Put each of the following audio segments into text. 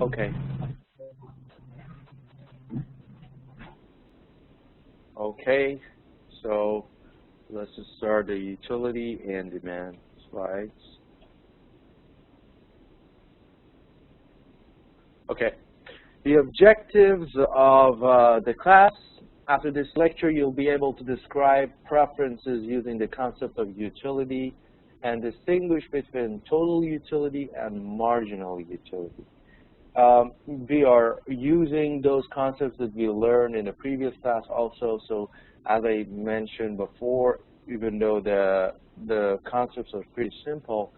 Okay. Okay. So let's just start the utility and demand slides. Okay. The objectives of the class. After this lecture, you'll be able to describe preferences using the concept of utility and distinguish between total utility and marginal utility. We are using those concepts that we learned in the previous class also. So as I mentioned before, even though the concepts are pretty simple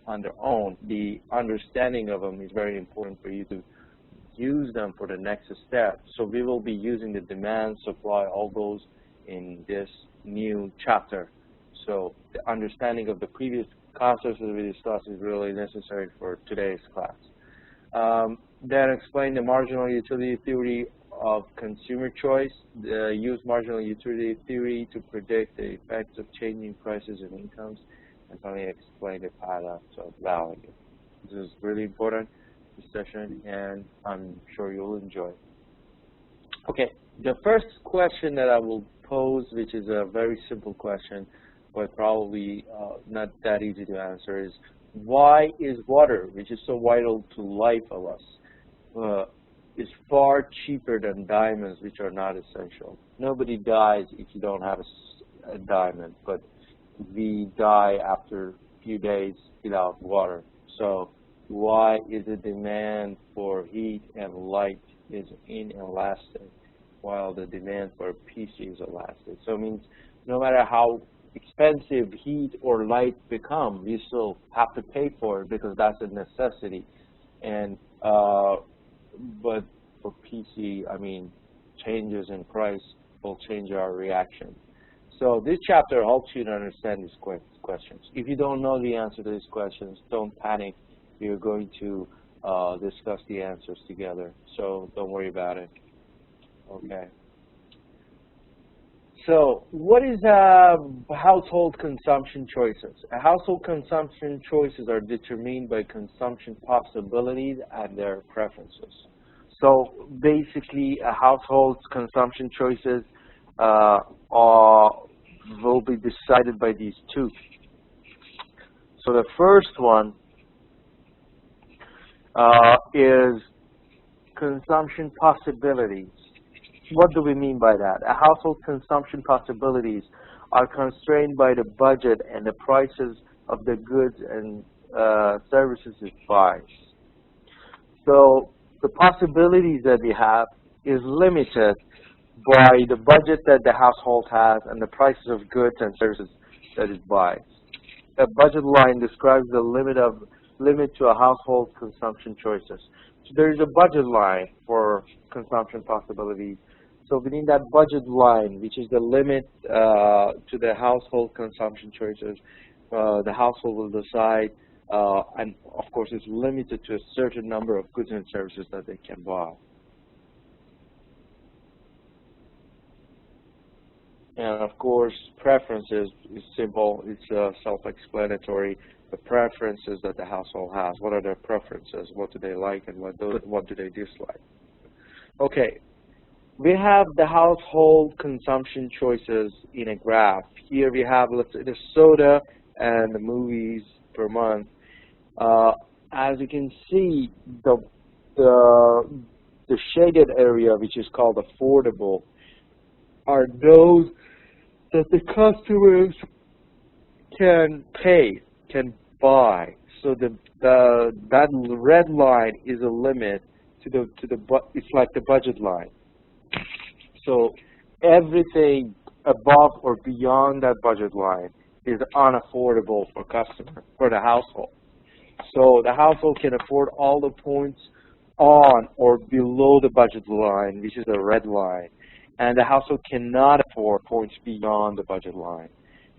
on their own, the understanding of them is very important for you to use them for the next step. So we will be using the demand, supply, all those in this new chapter. So the understanding of the previous concepts that we discussed is really necessary for today's class. Then explain the marginal utility theory of consumer choice. Use marginal utility theory to predict the effects of changing prices and incomes. And finally, explain the paradox of value. This is really important, this session, and I'm sure you'll enjoy. Okay, the first question that I will pose, which is a very simple question, but probably not that easy to answer, is why is water, which is so vital to life of us, is far cheaper than diamonds, which are not essential? Nobody dies if you don't have a diamond, but we die after a few days without water. So why is the demand for heat and light is inelastic, while the demand for PC is elastic? So it means no matter how expensive heat or light become, we still have to pay for it because that's a necessity. And but for PC, I mean, changes in price will change our reaction. So this chapter helps you to understand these questions. If you don't know the answer to these questions, don't panic. We are going to discuss the answers together. So don't worry about it. Okay. So what is household consumption choices? Household consumption choices are determined by consumption possibilities and their preferences. So basically, a household's consumption choices will be decided by these two. So the first one is consumption possibilities. What do we mean by that? A household consumption possibilities are constrained by the budget and the prices of the goods and services it buys. So the possibilities that we have is limited by the budget that the household has and the prices of goods and services that it buys. A budget line describes the limit to a household's consumption choices. So there is a budget line for consumption possibilities. So within that budget line, which is the limit to the household consumption choices, the household will decide, and of course it's limited to a certain number of goods and services that they can buy. And of course, preferences is simple, it's self-explanatory. The preferences that the household has, what are their preferences, what do they like and what do they dislike. Okay. We have the household consumption choices in a graph. Here we have, let's say, the soda and the movies per month. As you can see, the shaded area, which is called affordable, are those that the customers can pay, can buy. So that red line is a limit to it's like the budget line. So everything above or beyond that budget line is unaffordable for the household. So the household can afford all the points on or below the budget line, which is the red line. And the household cannot afford points beyond the budget line.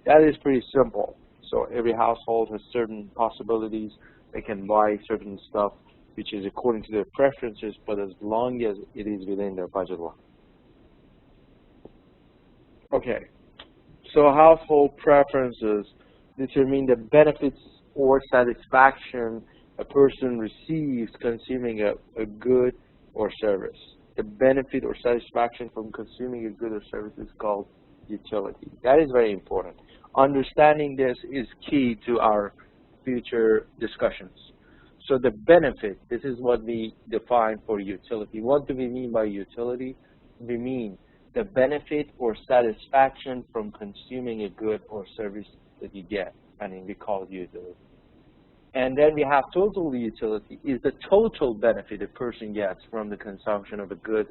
That is pretty simple. So every household has certain possibilities. They can buy certain stuff, which is according to their preferences, but as long as it is within their budget line. Okay, so household preferences determine the benefits or satisfaction a person receives consuming a good or service. The benefit or satisfaction from consuming a good or service is called utility. That is very important. Understanding this is key to our future discussions. So the benefit, this is what we define for utility. What do we mean by utility? We mean the benefit or satisfaction from consuming a good or service that you get, and we call it utility. And then we have total utility, is the total benefit a person gets from the consumption of a good,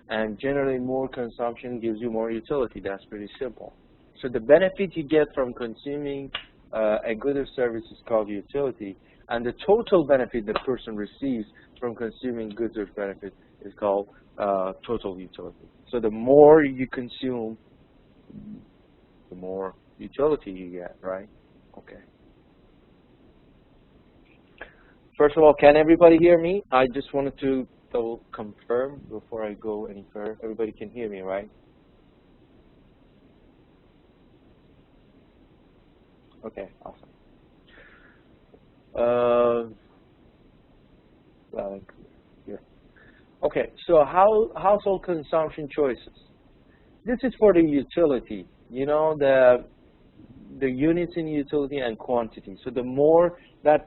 and generally more consumption gives you more utility. That's pretty simple. So the benefit you get from consuming a good or service is called utility, and the total benefit the person receives from consuming goods or benefit is called total utility. So the more you consume, the more utility you get, right? Okay. First of all, can everybody hear me? I just wanted to double confirm before I go any further. Everybody can hear me, right? Okay, awesome. Yeah. Okay, so household consumption choices. This is for the utility. You know, the units in utility and quantity. So the more that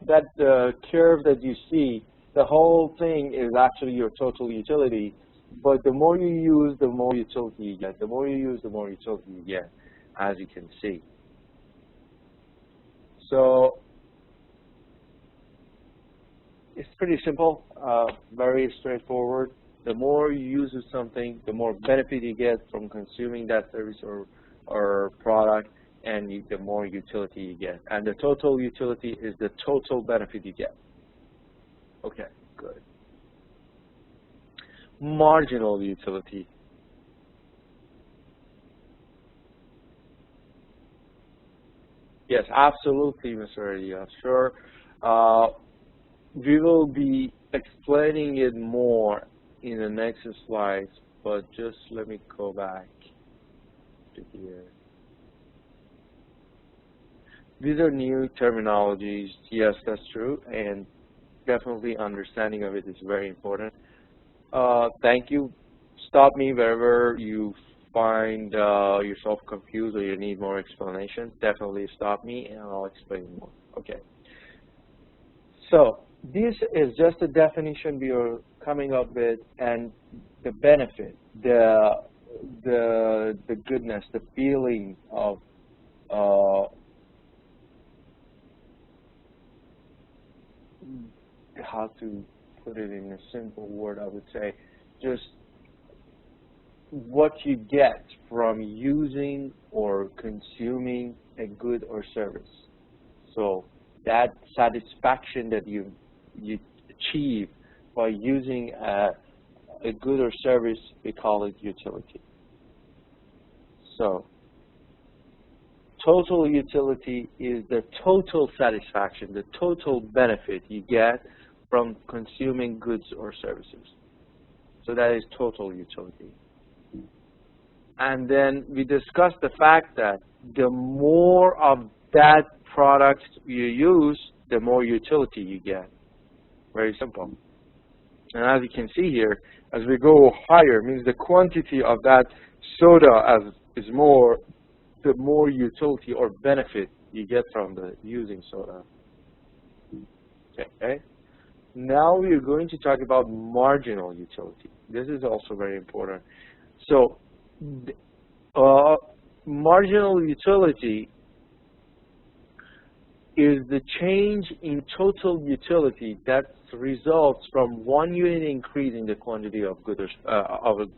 curve that you see, the whole thing is actually your total utility. But the more you use, the more utility you get. The more you use, the more utility you get, as you can see. So it's pretty simple, very straightforward. The more you use of something, the more benefit you get from consuming that service or product, and the more utility you get. And the total utility is the total benefit you get. Okay, good. Marginal utility. Yes, absolutely, Mr. Elia. Sure. We will be explaining it more in the next slides, but just let me go back to here. These are new terminologies. Yes, that's true, and definitely understanding of it is very important. Thank you. Stop me wherever you find yourself confused or you need more explanation. Definitely stop me, and I'll explain more. Okay. So this is just a definition we are coming up with, and the benefit, the goodness, the feeling of how to put it in a simple word, I would say, just what you get from using or consuming a good or service. So that satisfaction that you achieve by using a good or service, we call it utility. So total utility is the total satisfaction, the total benefit you get from consuming goods or services. So that is total utility. And then we discussed the fact that the more of that product you use, the more utility you get. Very simple. And as you can see here, as we go higher, means the quantity of that soda is more, the more utility or benefit you get from the using soda. Okay. Now we are going to talk about marginal utility. This is also very important. So marginal utility is the change in total utility that results from 1 unit increase in the quantity of good of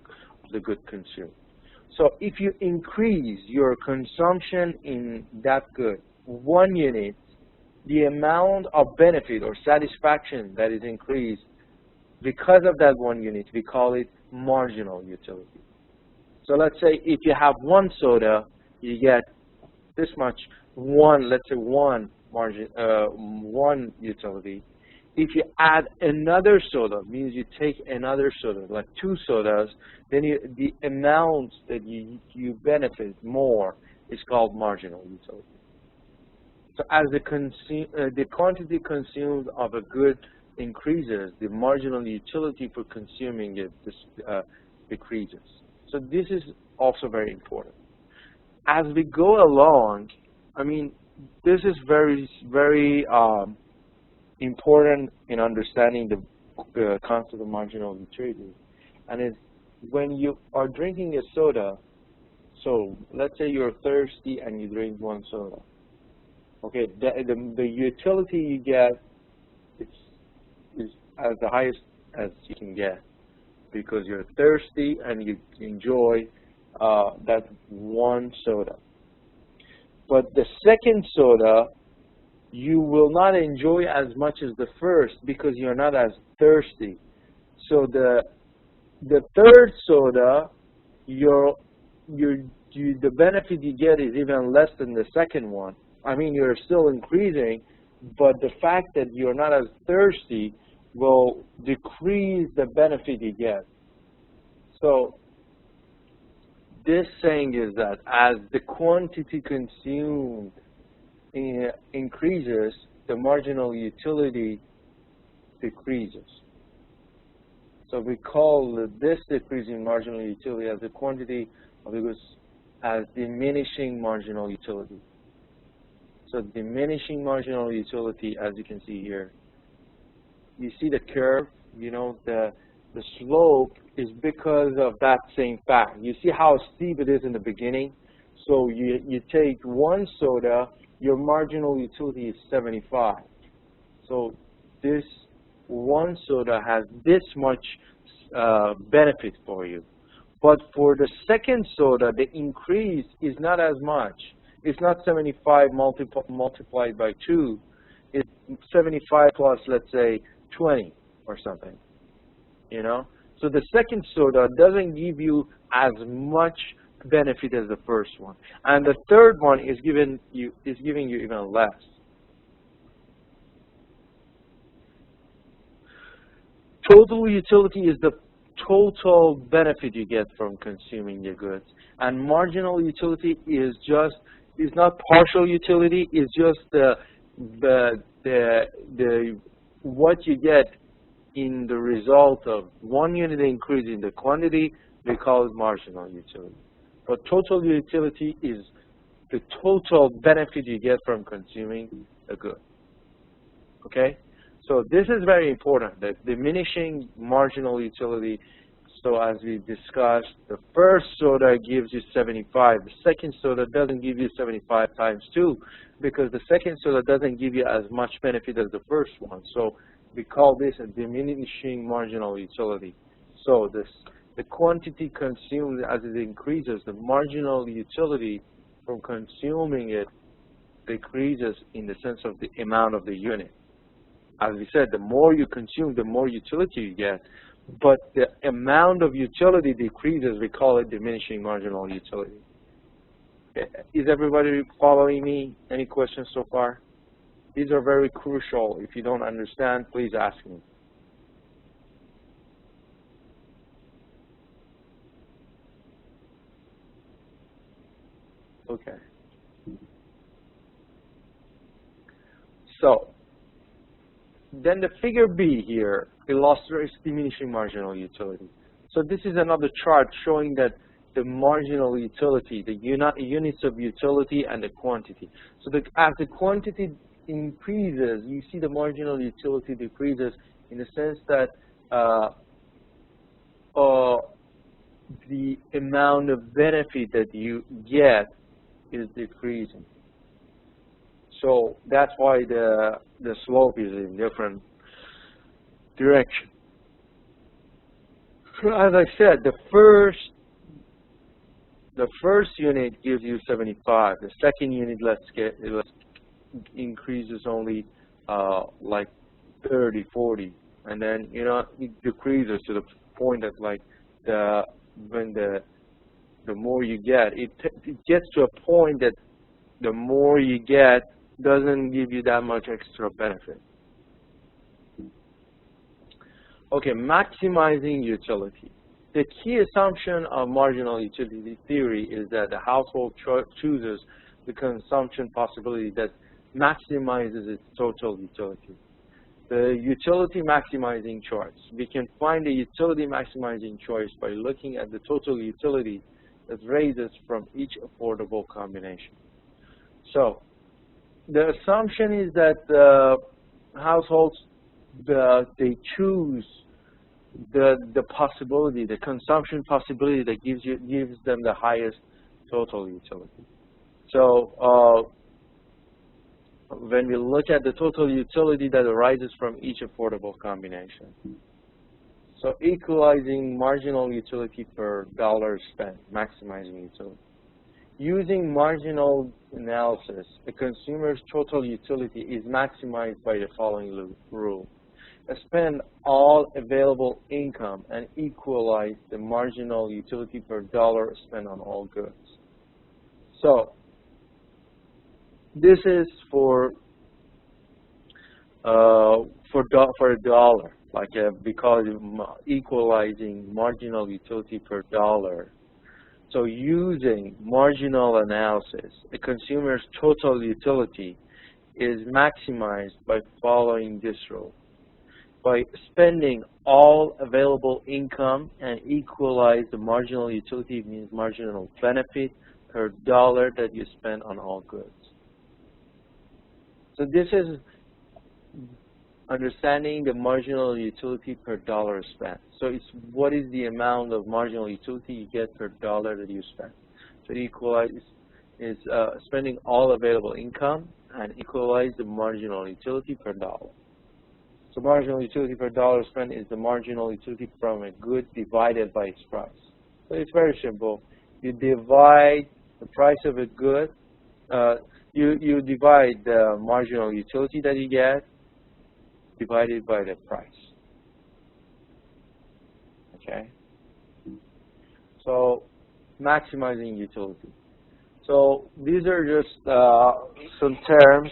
the good consumed. So if you increase your consumption in that good 1 unit, the amount of benefit or satisfaction that is increased because of that 1 unit, we call it marginal utility. So let's say if you have 1 soda, you get this much, let's say one utility. If you add another soda, means you take another soda, like 2 sodas, then the amount that you benefit more is called marginal utility. So as the quantity consumed of a good increases, the marginal utility for consuming it decreases. So this is also very important. As we go along, I mean, this is very, very important in understanding the concept of marginal utility. And it's when you are drinking a soda, so let's say you're thirsty and you drink one soda. Okay, the utility you get is as the highest as you can get because you're thirsty and you enjoy that one soda. But the second soda, you will not enjoy as much as the first because you're not as thirsty. So the third soda, the benefit you get is even less than the second one. I mean, you're still increasing, but the fact that you're not as thirsty will decrease the benefit you get. So this saying is that as the quantity consumed increases, the marginal utility decreases. So we call this decrease in marginal utility as the quantity of the goods as diminishing marginal utility. So diminishing marginal utility, as you can see here, you see the curve, you know, the slope is because of that same fact. You see how steep it is in the beginning? So you take one soda, your marginal utility is 75. So this one soda has this much benefit for you. But for the second soda, the increase is not as much. It's not 75 multiplied by 2. It's 75 plus, let's say, 20 or something. You know? So the second soda doesn't give you as much benefit as the first one. And the third one is giving you even less. Total utility is the total benefit you get from consuming the goods. And marginal utility is not partial utility, it's just what you get in the result of 1 unit increase in the quantity. We call it marginal utility. But total utility is the total benefit you get from consuming a good. Okay? So this is very important, that diminishing marginal utility. So as we discussed, the first soda gives you 75. The second soda doesn't give you 75 times 2 because the second soda doesn't give you as much benefit as the first one. So we call this a diminishing marginal utility. So the quantity consumed as it increases, the marginal utility from consuming it decreases in the sense of the amount of the unit. As we said, the more you consume, the more utility you get. But the amount of utility decreases, we call it diminishing marginal utility. Is everybody following me? Any questions so far? These are very crucial. If you don't understand, please ask me. Okay. So, then the figure B here illustrates diminishing marginal utility. So this is another chart showing that the marginal utility, the units of utility and the quantity. So as the quantity increases, you see the marginal utility decreases in the sense that the amount of benefit that you get is decreasing. So that's why the slope is in different direction. As I said, the first unit gives you 75. The second unit increases only like 30, 40, and then it decreases to the point that like when the more you get, it gets to a point that the more you get doesn't give you that much extra benefit. Okay, maximizing utility. The key assumption of marginal utility theory is that the household chooses the consumption possibility that maximizes its total utility. The utility maximizing choice. We can find the utility maximizing choice by looking at the total utility that raises from each affordable combination. So the assumption is that households, they choose the possibility, the consumption possibility that gives them the highest total utility. So when we look at the total utility that arises from each affordable combination, so equalizing marginal utility per dollar spent, maximizing utility. Using marginal analysis, a consumer's total utility is maximized by the following rule. Spend all available income and equalize the marginal utility per dollar spent on all goods. So this is for a dollar, because equalizing marginal utility per dollar. So using marginal analysis, a consumer's total utility is maximized by following this rule. By spending all available income and equalize the marginal utility, means marginal benefit per dollar that you spend on all goods. So this is understanding the marginal utility per dollar spent. So it's what is the amount of marginal utility you get per dollar that you spend. So equalize is spending all available income and equalize the marginal utility per dollar. So marginal utility per dollar spent is the marginal utility from a good divided by its price. So it's very simple. You divide the price of a good, you divide the marginal utility that you get divided by the price. Okay? So maximizing utility. So these are just some terms.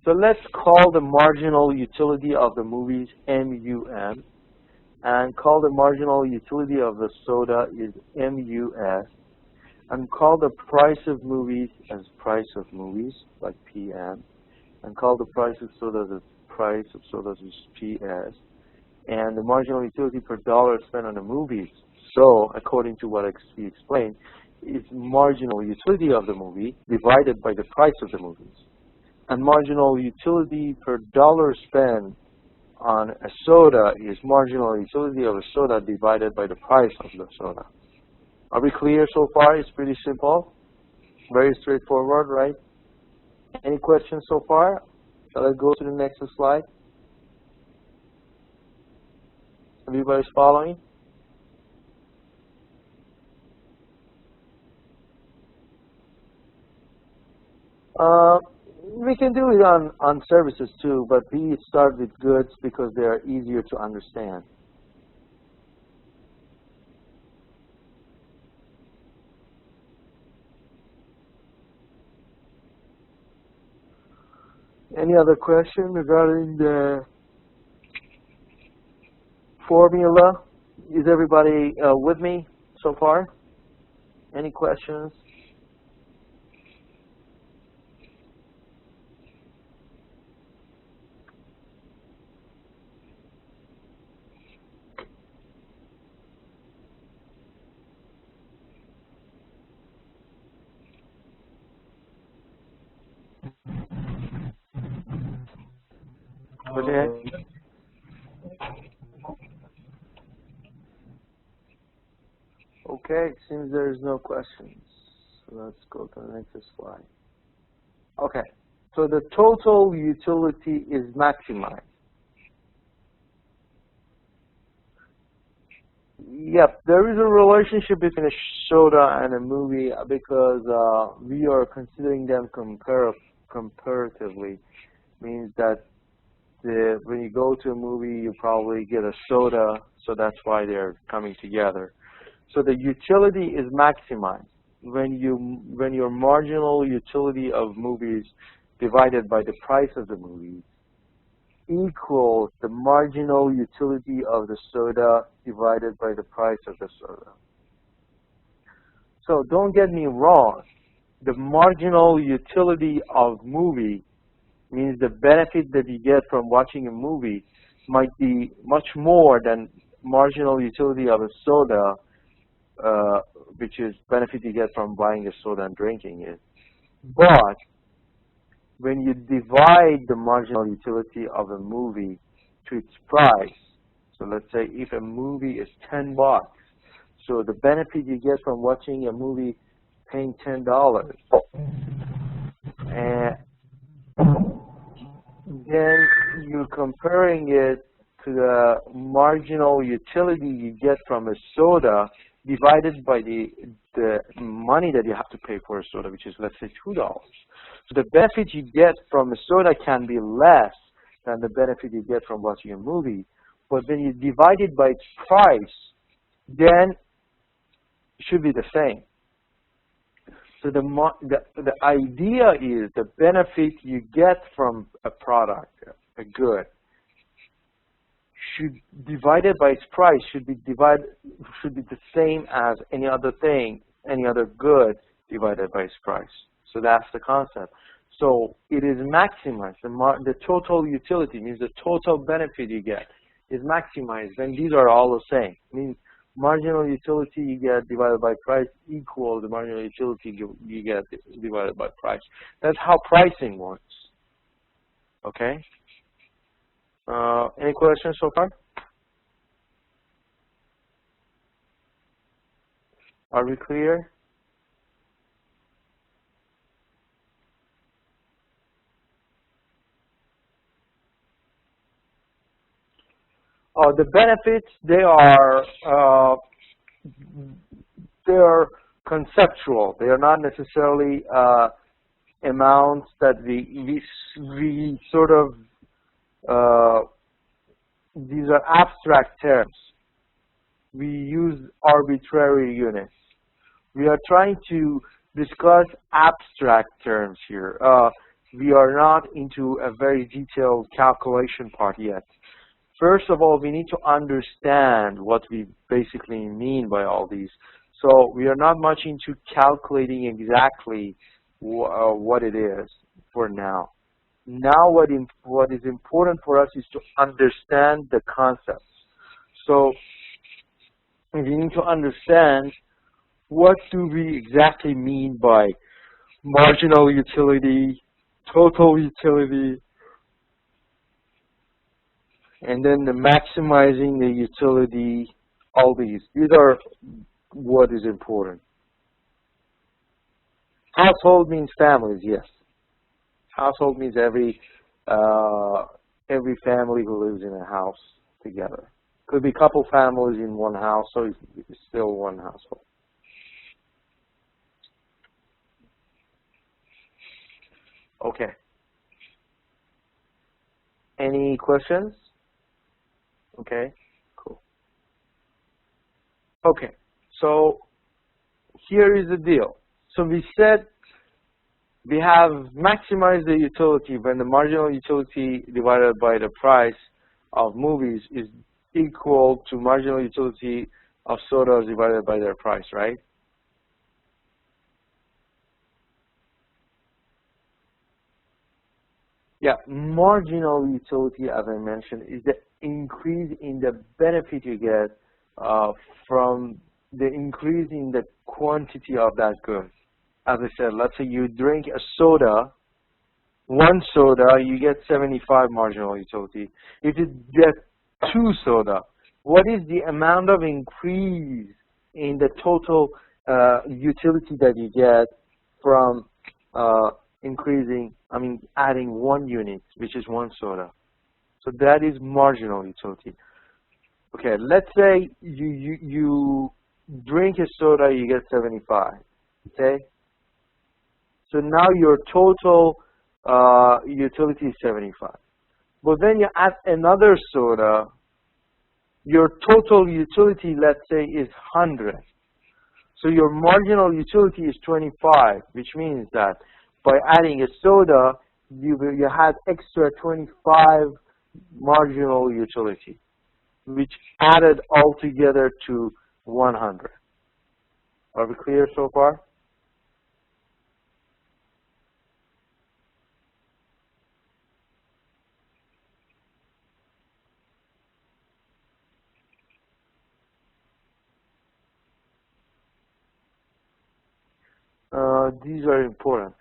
So let's call the marginal utility of the movies MUM, and call the marginal utility of the soda is MUS, and call the price of movies as price of movies, like PM, and call the price of sodas as price of sodas as PS, and the marginal utility per dollar spent on the movies. So according to what we explained, is marginal utility of the movie divided by the price of the movies. And marginal utility per dollar spent on a soda is marginal utility of a soda divided by the price of the soda. Are we clear so far? It's pretty simple. Very straightforward, right? Any questions so far? Shall I go to the next slide? Everybody's following? We can do it on services too, but we start with goods because they are easier to understand. Any other question regarding the formula? Is everybody with me so far? Any questions? Okay. Okay, it seems there's no questions. So let's go to the next slide. Okay, so the total utility is maximized. Yep, there is a relationship between a soda and a movie because we are considering them comparatively. Means that when you go to a movie, you probably get a soda, so that's why they're coming together. So the utility is maximized when your marginal utility of movies divided by the price of the movie equals the marginal utility of the soda divided by the price of the soda. So don't get me wrong, the marginal utility of movie means the benefit that you get from watching a movie might be much more than marginal utility of a soda, which is benefit you get from buying a soda and drinking it. But when you divide the marginal utility of a movie to its price, so let's say if a movie is $10, so the benefit you get from watching a movie paying $10, and then you're comparing it to the marginal utility you get from a soda divided by the money that you have to pay for a soda, which is, let's say, $2. So the benefit you get from a soda can be less than the benefit you get from watching a movie. But when you divide it by its price, then it should be the same. So the idea is the benefit you get from a product, a good, should divided by its price should be the same as any other thing, any other good divided by its price. So that's the concept. So it is maximized. The total utility means the total benefit you get is maximized when these are all the same. It means marginal utility you get divided by price equals the marginal utility you get divided by price. That's how pricing works. Okay? Any questions so far? Are we clear? The benefits, they are conceptual. They are not necessarily amounts that we sort of, these are abstract terms. We use arbitrary units. We are trying to discuss abstract terms here. We are not into a very detailed calculation part yet. First of all, we need to understand what we basically mean by all these. So we are not much into calculating exactly what it is for now. Now what is important for us is to understand the concepts. So we need to understand what do we exactly mean by marginal utility, total utility, and then the maximizing the utility, all these. These are what is important. Household means families, yes. Household means every family who lives in a house together. Could be a couple families in one house, so it's still one household. Okay. Any questions? Okay, cool. Okay, so here is the deal. So we said we have maximized the utility when the marginal utility divided by the price of movies is equal to marginal utility of sodas divided by their price, right? Yeah, marginal utility, as I mentioned, is the increase in the benefit you get from the increase in the quantity of that good. As I said, let's say you drink a soda, one soda, you get 75 marginal utility. If you get 2 soda, what is the amount of increase in the total utility that you get from adding 1 unit, which is 1 soda? So that is marginal utility. Okay, let's say you drink a soda, you get 75. Okay, so now your total utility is 75. But then you add another soda, your total utility, let's say, is 100. So your marginal utility is 25, which means that by adding a soda, you had extra 25 marginal utility, which added altogether to 100. Are we clear so far? these are important.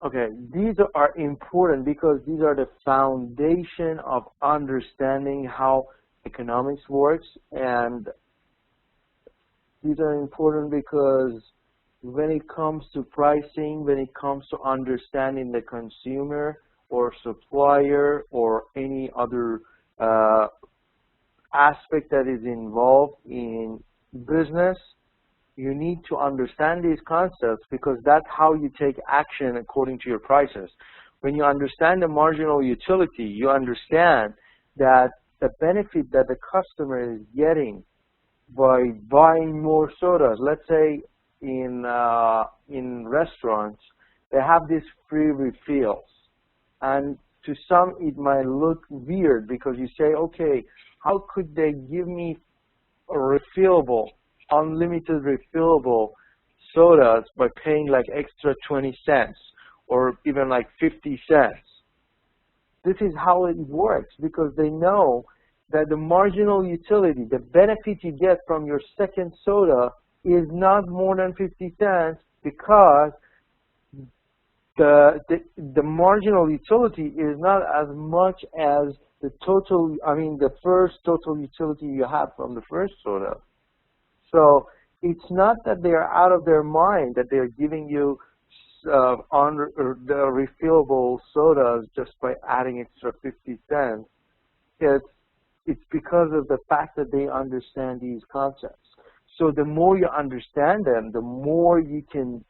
Okay, these are important because these are the foundation of understanding how economics works, and these are important because when it comes to pricing, when it comes to understanding the consumer or supplier or any other aspect that is involved in business, you need to understand these concepts because that's how you take action according to your prices. When you understand the marginal utility, you understand that the benefit that the customer is getting by buying more sodas. Let's say in restaurants, they have these free refills. And to some, it might look weird because you say, okay, how could they give me a refillable, unlimited refillable sodas by paying like extra 20 cents or even like 50 cents? This is how it works because they know that the marginal utility, the benefit you get from your second soda is not more than 50 cents because the marginal utility is not as much as the total, the first total utility you have from the first soda. So it's not that they are out of their mind that they are giving you the refillable sodas just by adding extra 50 cents. It's because of the fact that they understand these concepts. So the more you understand them, the more you can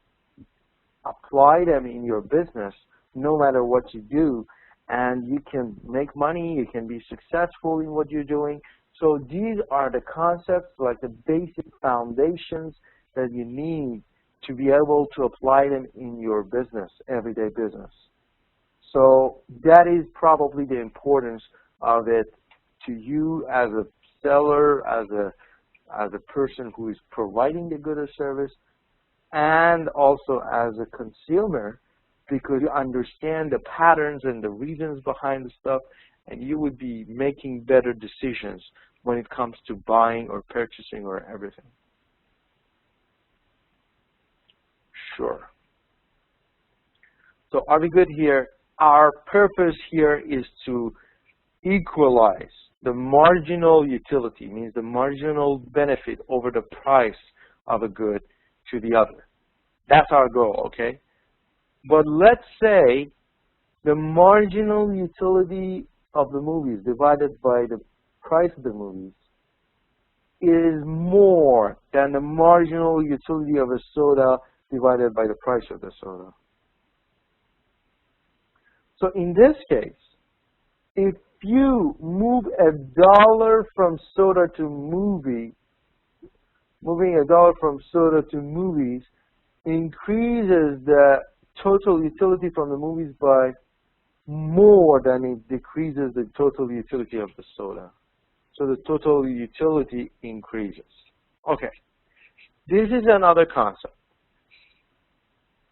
apply them in your business, no matter what you do, and you can make money, you can be successful in what you're doing. So these are the concepts, like the basic foundations that you need to be able to apply them in your business, everyday business. So that is probably the importance of it to you as a seller, as a person who is providing the good or service, and also as a consumer, because you understand the patterns and the reasons behind the stuff, and you would be making better decisions when it comes to buying or purchasing or everything. Sure. So are we good here? Our purpose here is to equalize the marginal utility, means the marginal benefit over the price of a good to the other. That's our goal, okay? But let's say the marginal utility of the movies divided by the price of the movies is more than the marginal utility of a soda divided by the price of the soda. So in this case, if you move $1 from soda to movie, moving $1 from soda to movies increases the total utility from the movies by more than it decreases the total utility of the soda. So the total utility increases. Okay, this is another concept.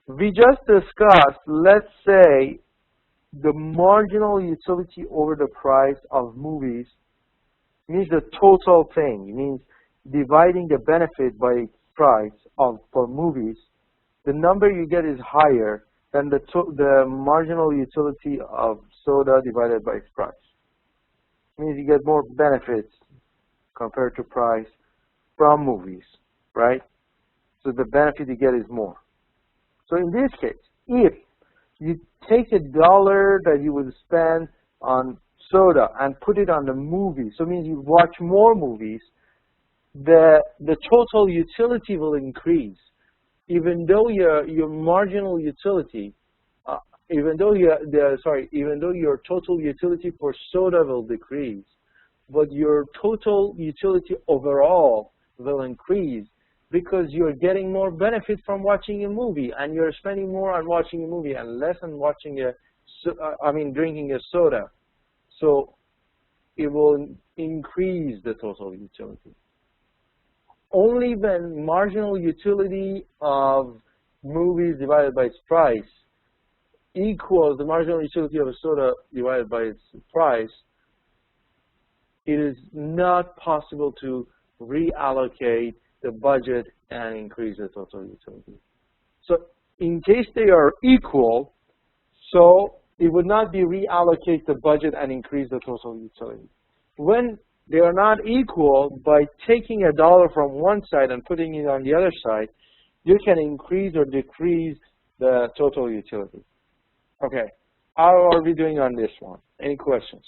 We just discussed, let's say, the marginal utility over the price of movies means the total thing. It means dividing the benefit by price for movies. The number you get is higher than the marginal utility of soda divided by its price. It means you get more benefits compared to price from movies, right? So the benefit you get is more. So in this case, if you take $1 that you would spend on soda and put it on the movie, so it means you watch more movies, the total utility will increase. Even though your marginal utility, even though your total utility for soda will decrease, but your total utility overall will increase because you're getting more benefit from watching a movie, and you're spending more on watching a movie and less on watching drinking a soda. So it will increase the total utility. Only when marginal utility of movies divided by its price equals the marginal utility of a soda divided by its price, it is not possible to reallocate the budget and increase the total utility. So in case they are equal, so it would not be reallocate the budget and increase the total utility. When they are not equal, by taking a dollar from one side and putting it on the other side, you can increase or decrease the total utility. Okay, how are we doing on this one? Any questions?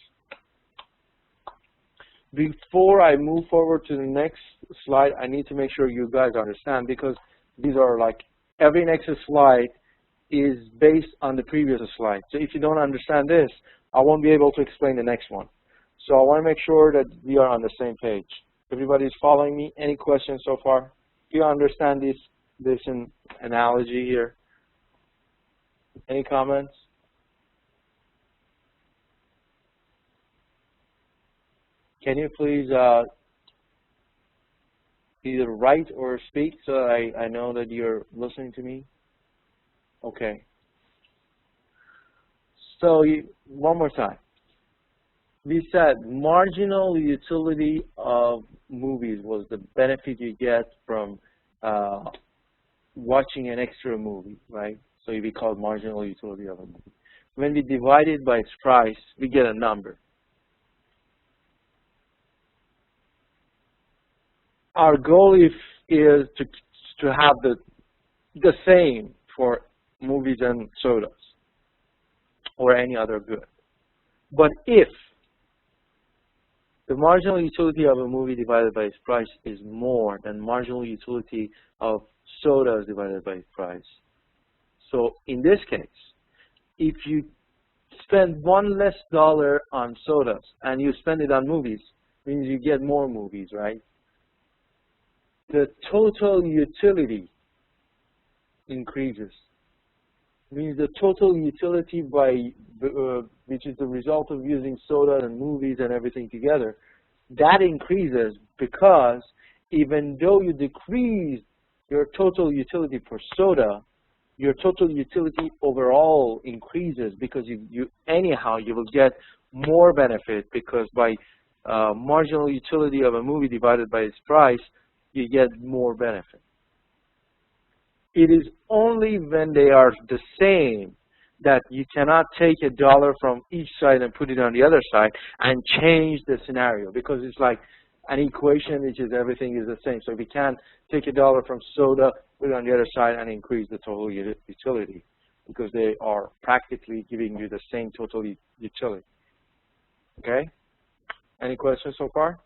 Before I move forward to the next slide, I need to make sure you guys understand, because these are like, every next slide is based on the previous slide. So if you don't understand this, I won't be able to explain the next one. So I want to make sure that we are on the same page. Everybody's following me? Any questions so far? Do you understand this analogy here? Any comments? Can you please either write or speak so I know that you're listening to me? Okay. So one more time. We said marginal utility of movies was the benefit you get from watching an extra movie, right? So we call it marginal utility of a movie. When we divide it by its price, we get a number. Our goal is to have the same for movies and sodas or any other good. But if the marginal utility of a movie divided by its price is more than marginal utility of sodas divided by its price, so in this case, if you spend $1 less on sodas and you spend it on movies, means you get more movies, right? The total utility increases. Means the total utility which is the result of using soda and movies and everything together, that increases, because even though you decrease your total utility per soda, your total utility overall increases, because anyhow you will get more benefit, because by marginal utility of a movie divided by its price, you get more benefit. It is only when they are the same that you cannot take a dollar from each side and put it on the other side and change the scenario, because it's like an equation which is everything is the same. So we can't take a dollar from soda, put it on the other side, and increase the total utility, because they are practically giving you the same total utility. Okay? Any questions so far?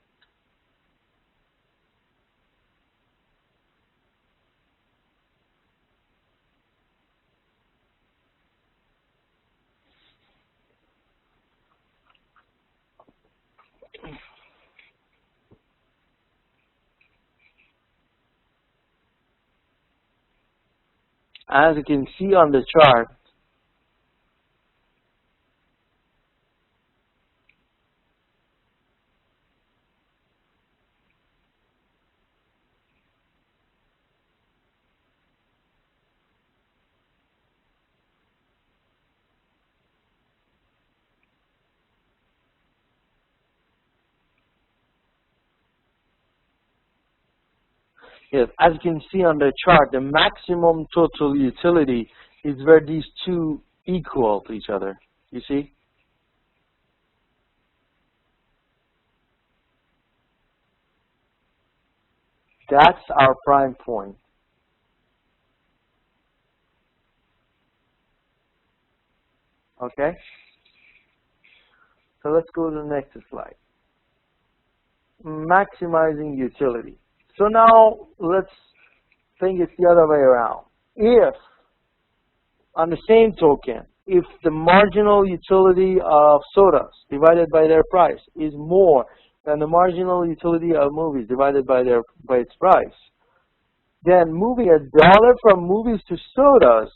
As you can see on the chart, yes, as you can see on the chart, the maximum total utility is where these two equal to each other. You see? That's our prime point. Okay? So let's go to the next slide. Maximizing utility. So now let's think it's the other way around. If, on the same token, if the marginal utility of sodas divided by their price is more than the marginal utility of movies divided by its price, then moving a dollar from movies to sodas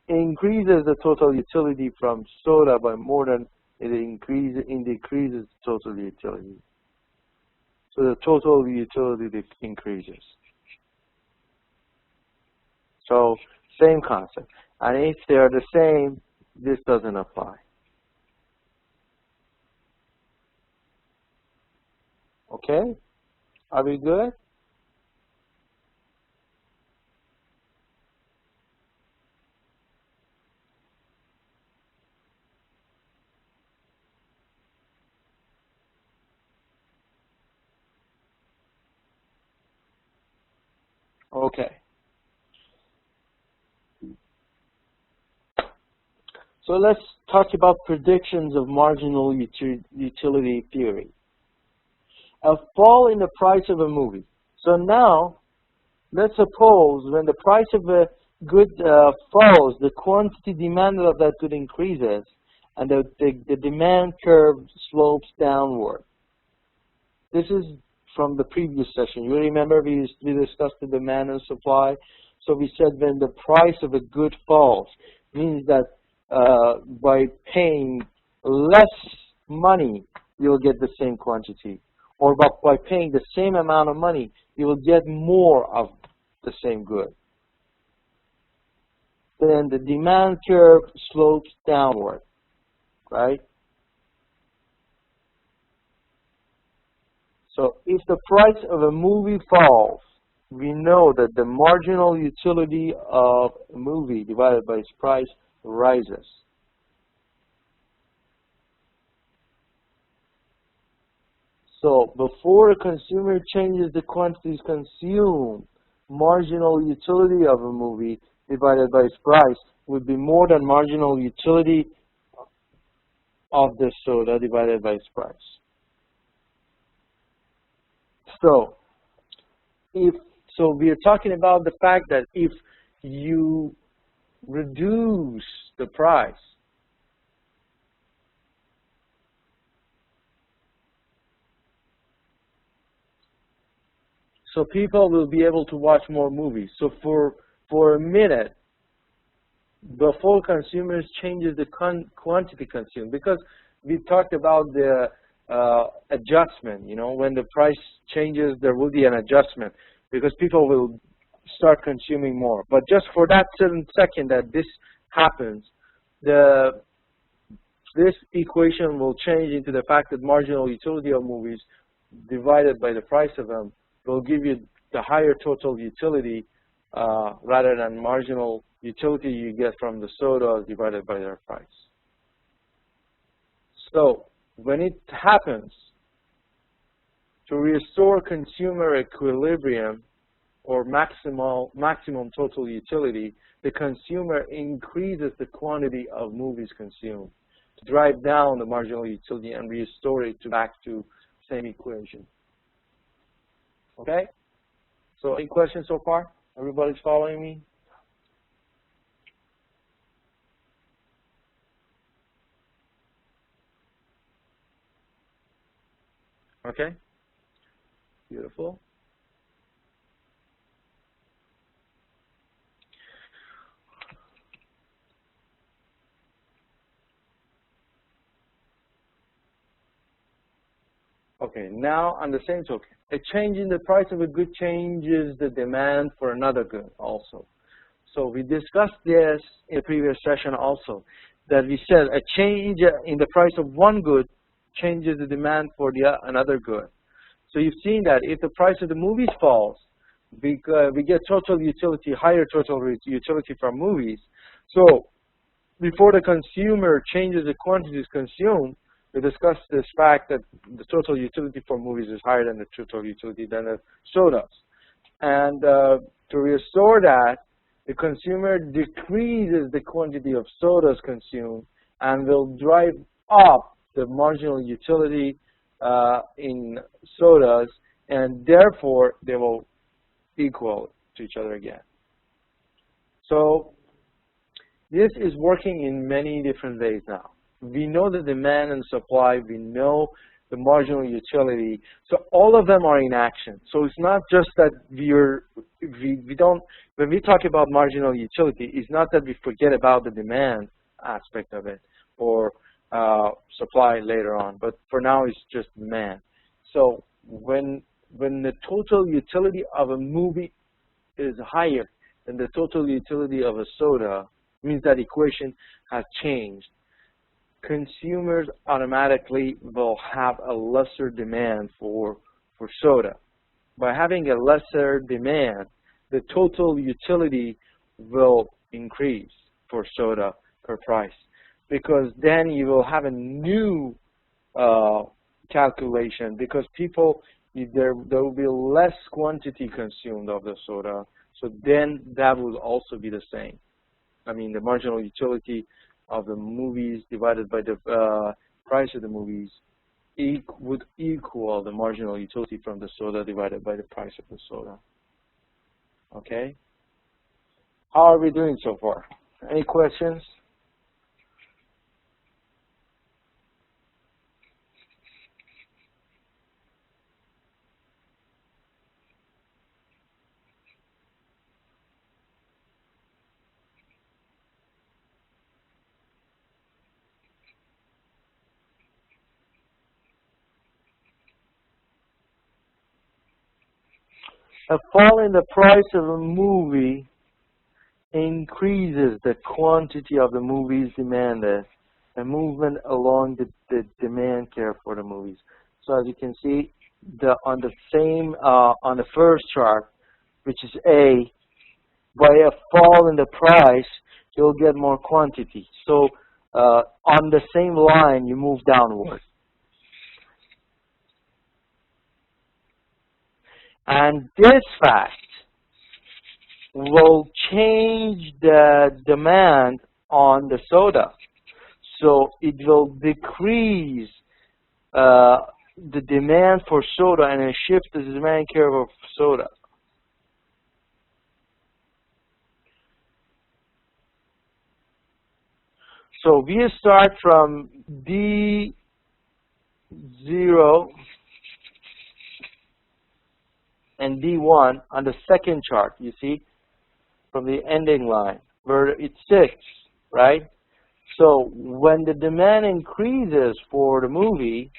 increases the total utility from soda by more than it decreases the total utility. So the total utility increases. So same concept. And if they are the same, this doesn't apply. Okay? Are we good? Okay. So let's talk about predictions of marginal utility theory. A fall in the price of a movie. So now, let's suppose when the price of a good falls, the quantity demanded of that good increases, and the demand curve slopes downward. This is from the previous session. You remember we discussed the demand and supply. So we said when the price of a good falls, means that by paying less money, you'll get the same quantity. Or by paying the same amount of money, you will get more of the same good. Then the demand curve slopes downward, right? So if the price of a movie falls, we know that the marginal utility of a movie divided by its price rises. So before a consumer changes the quantities consumed, marginal utility of a movie divided by its price would be more than marginal utility of the soda divided by its price. So we are talking about the fact that if you reduce the price, so people will be able to watch more movies. So for a minute, before consumers changes the quantity consumed, because we talked about the adjustment, you know, when the price changes, there will be an adjustment because people will start consuming more. But just for that certain second that this happens, this equation will change into the fact that marginal utility of movies divided by the price of them will give you the higher total utility rather than marginal utility you get from the sodas divided by their price. So when it happens, to restore consumer equilibrium or maximum total utility, the consumer increases the quantity of movies consumed to drive down the marginal utility and restore it back to same equation. Okay? So any questions so far? Everybody's following me? Okay? Beautiful. Okay, now on the same token, a change in the price of a good changes the demand for another good also. So we discussed this in the previous session also, that we said a change in the price of one good changes the demand for another good. So you've seen that if the price of the movies falls, we get total utility, higher total utility from movies. So before the consumer changes the quantities consumed, we discussed this fact that the total utility for movies is higher than the total utility than the sodas. And to restore that, the consumer decreases the quantity of sodas consumed and will drive up the marginal utility in sodas, and therefore they will equal to each other again. So this is working in many different ways now. We know the demand and supply, we know the marginal utility, so all of them are in action. So it's not just that we don't, when we talk about marginal utility, it's not that we forget about the demand aspect of it or supply later on, but for now it's just demand. So when the total utility of a movie is higher than the total utility of a soda, means that equation has changed. Consumers automatically will have a lesser demand for soda. By having a lesser demand, the total utility will increase for soda per price, because then you will have a new calculation, because people, there will be less quantity consumed of the soda, So then that will also be the same. I mean, the marginal utility of the movies divided by the price of the movies would equal the marginal utility from the soda divided by the price of the soda. Okay? How are we doing so far? Any questions? A fall in the price of a movie increases the quantity of the movies demanded, a movement along the demand curve for the movies. So as you can see, on the first chart, which is A, by a fall in the price, you'll get more quantity. So on the same line, you move downward. And this fact will change the demand on the soda. So it will decrease the demand for soda and then shift the demand curve of soda. So we start from D0 and D1 on the second chart, you see, from the ending line, where it's 6, right? So when the demand increases for the movie,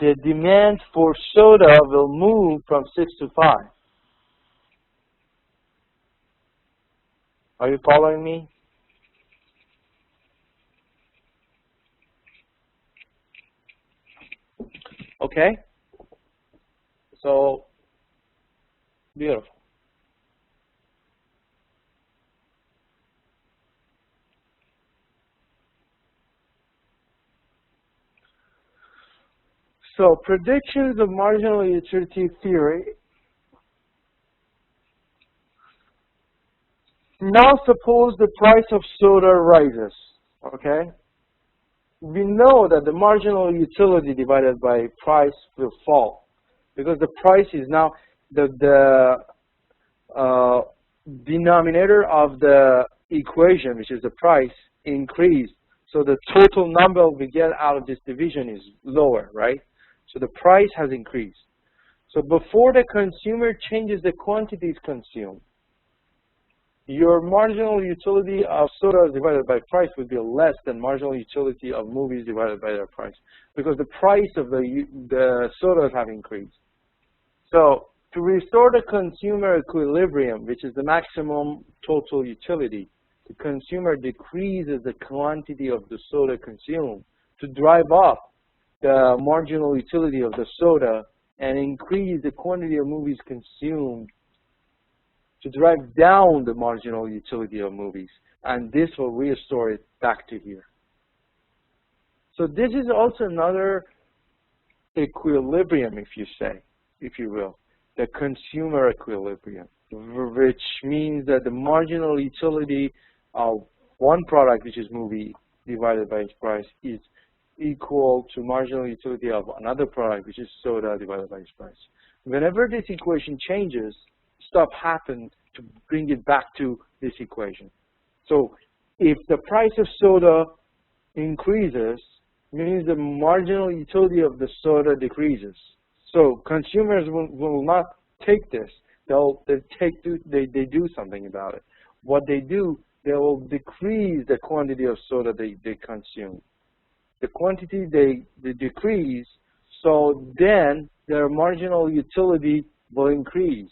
the demand for soda will move from 6 to 5. Are you following me? Okay? So, beautiful. So, predictions of marginal utility theory. Now suppose the price of soda rises, okay? We know that the marginal utility divided by price will fall because the price is now the denominator of the equation, which is the price, increased. So the total number we get out of this division is lower, right? So the price has increased. So before the consumer changes the quantities consumed, your marginal utility of soda divided by price would be less than marginal utility of movies divided by their price, because the price of the sodas have increased. So to restore the consumer equilibrium, which is the maximum total utility, the consumer decreases the quantity of the soda consumed to drive up the marginal utility of the soda and increase the quantity of movies consumed to drive down the marginal utility of movies. And this will restore it back to here. So this is also another equilibrium, if you will, the consumer equilibrium, which means that the marginal utility of one product, which is movie, divided by its price, is equal to marginal utility of another product, which is soda, divided by its price. Whenever this equation changes, stuff happens to bring it back to this equation. So if the price of soda increases, means the marginal utility of the soda decreases. So consumers will not take this. They do something about it. What they do, they will decrease the quantity of soda they consume. The quantity they decrease, so then their marginal utility will increase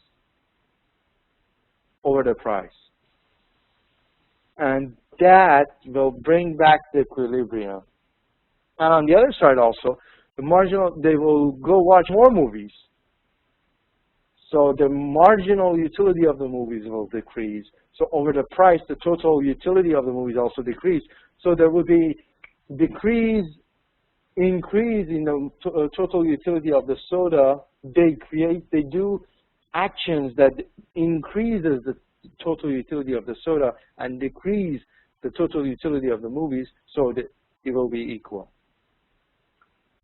over the price. And that will bring back the equilibrium. And on the other side also, they will go watch more movies. So the marginal utility of the movies will decrease. So over the price, the total utility of the movies also decrease. So there will be increase in the total utility of the soda they do actions that increases the total utility of the soda and decrease the total utility of the movies, so that it will be equal.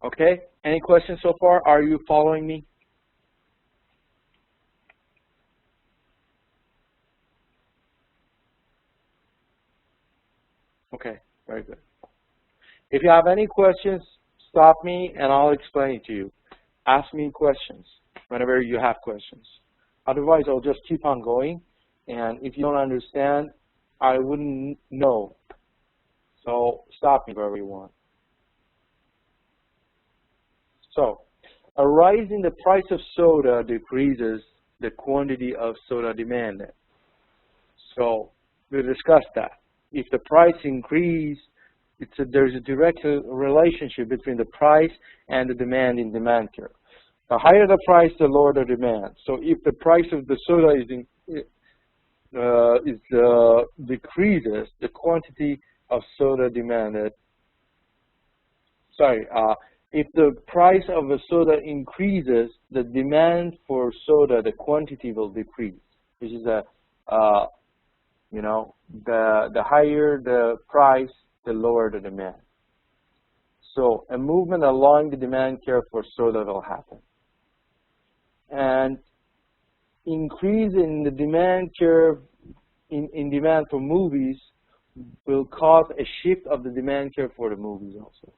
Okay? Any questions so far? Are you following me? Okay, very good. If you have any questions, stop me and I'll explain it to you. Ask me questions whenever you have questions. Otherwise, I'll just keep on going, and if you don't understand, I wouldn't know. So stop me wherever you want. So, a rise in the price of soda decreases the quantity of soda demanded. So, we discussed that. If the price increases, there's a direct relationship between the price and the demand in demand curve. The higher the price, the lower the demand. So if the price of the soda decreases, the quantity of soda demanded. If the price of a soda increases, the demand for soda, the quantity will decrease. Which is the higher the price, the lower the demand. So a movement along the demand curve for soda will happen. And increase in the demand curve in demand for movies will cause a shift of the demand curve for the movies also.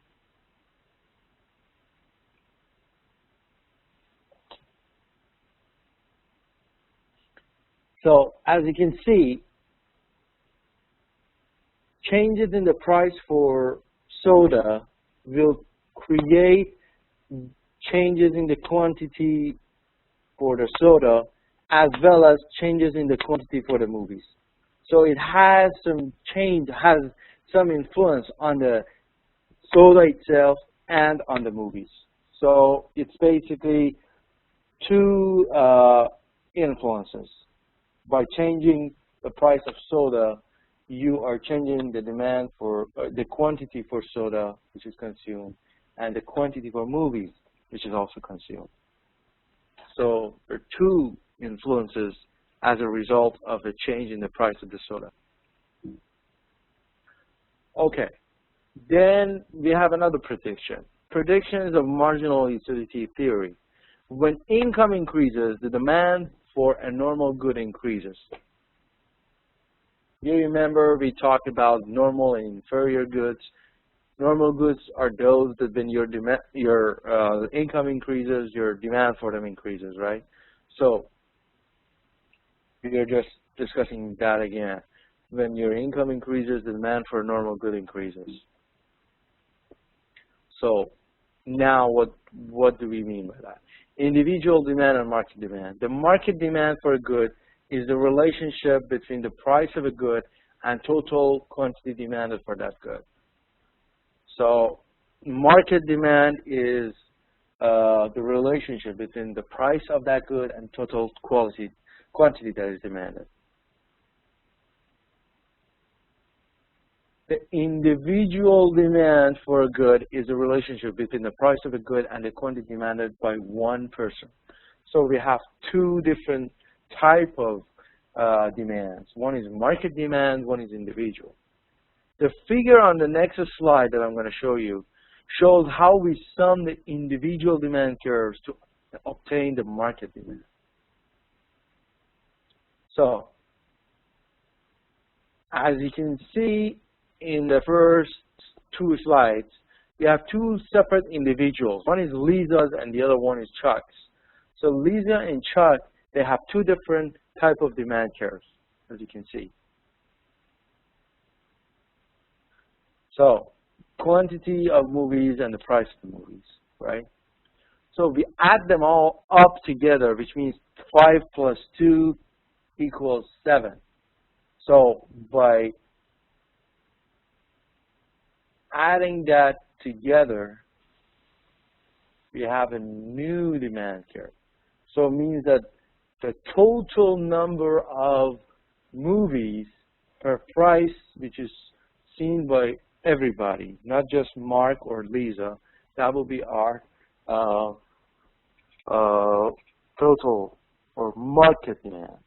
So as you can see, changes in the price for soda will create changes in the quantity for the soda, as well as changes in the quantity for the movies. So it has some change, has some influence on the soda itself and on the movies. So it's basically two influences. By changing the price of soda, you are changing the demand for the quantity for soda, which is consumed, and the quantity for movies, which is also consumed. So there are two influences as a result of a change in the price of the soda. Okay, then we have another prediction. Predictions of marginal utility theory. When income increases, the demand for a normal good increases. You remember we talked about normal and inferior goods. Normal goods are those that when your income increases, your demand for them increases, right? So we are just discussing that again. When your income increases, the demand for a normal good increases. So now what do we mean by that? Individual demand and market demand. The market demand for a good is the relationship between the price of a good and total quantity demanded for that good. So market demand is the relationship between the price of that good and total quantity that is demanded. The individual demand for a good is a relationship between the price of a good and the quantity demanded by one person. So we have two different type of demands. One is market demand, one is individual. The figure on the next slide that I'm going to show you shows how we sum the individual demand curves to obtain the market demand. So, as you can see in the first two slides, we have two separate individuals. One is Lisa's and the other one is Chuck's. So Lisa and Chuck, they have two different type of demand curves, as you can see. So quantity of movies and the price of the movies, right? So we add them all up together, which means 5 plus 2 equals 7. So by adding that together, we have a new demand curve. So it means that the total number of movies per price, which is seen by everybody, not just Mark or Lisa, that will be our total or market demand.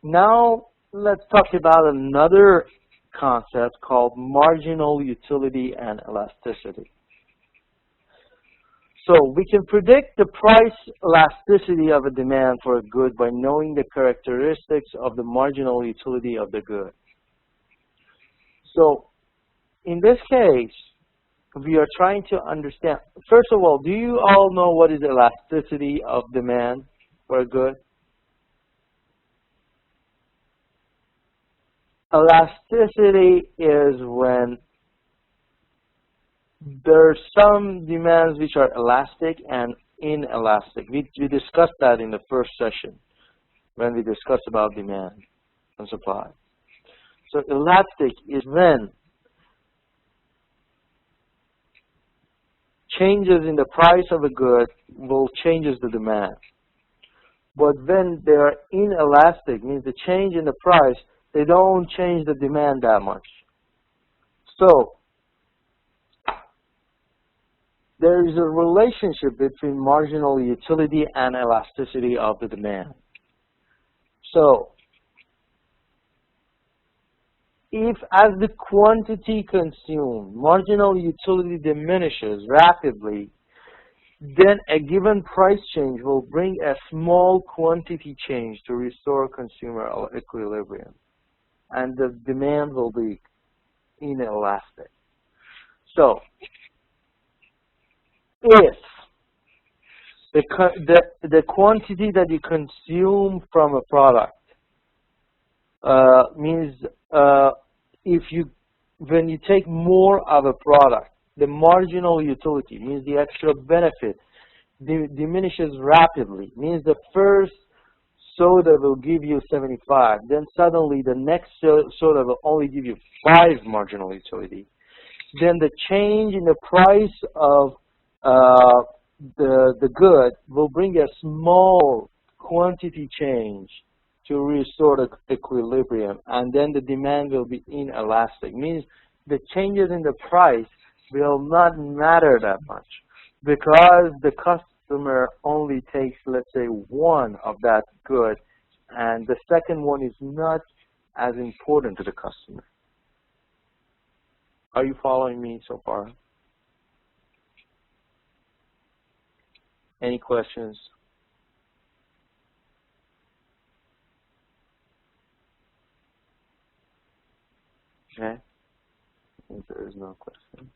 Now, let's talk about another concept called marginal utility and elasticity. So we can predict the price elasticity of a demand for a good by knowing the characteristics of the marginal utility of the good. So in this case, we are trying to understand, first of all, do you all know what is elasticity of demand for a good? Elasticity is when there are some demands which are elastic and inelastic. We discussed that in the first session when we discussed about demand and supply. So elastic is when changes in the price of a good will changes the demand. But when they are inelastic, means the change in the price, they don't change the demand that much. So there is a relationship between marginal utility and elasticity of the demand. So if as the quantity consumed, marginal utility diminishes rapidly, then a given price change will bring a small quantity change to restore consumer equilibrium, and the demand will be inelastic. So if the quantity that you consume from a product means when you take more of a product, the marginal utility means the extra benefit diminishes rapidly. Means the first soda will give you 75, then suddenly the next soda will only give you 5 marginal utility. Then the change in the price of the good will bring a small quantity change to restore the equilibrium, and then the demand will be inelastic. Means the changes in the price will not matter that much because the customer only takes, let's say, one of that good, and the second one is not as important to the customer. Are you following me so far? Any questions? Okay. I think there is no question.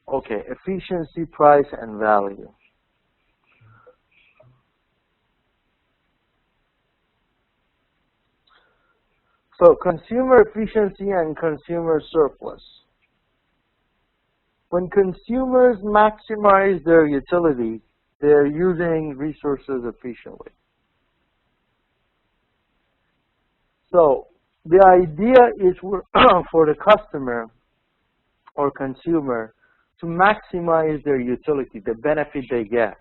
Okay, efficiency, price, and value. So consumer efficiency and consumer surplus. When consumers maximize their utility, they're using resources efficiently. So the idea is for the customer or consumer to maximize their utility, the benefit they get.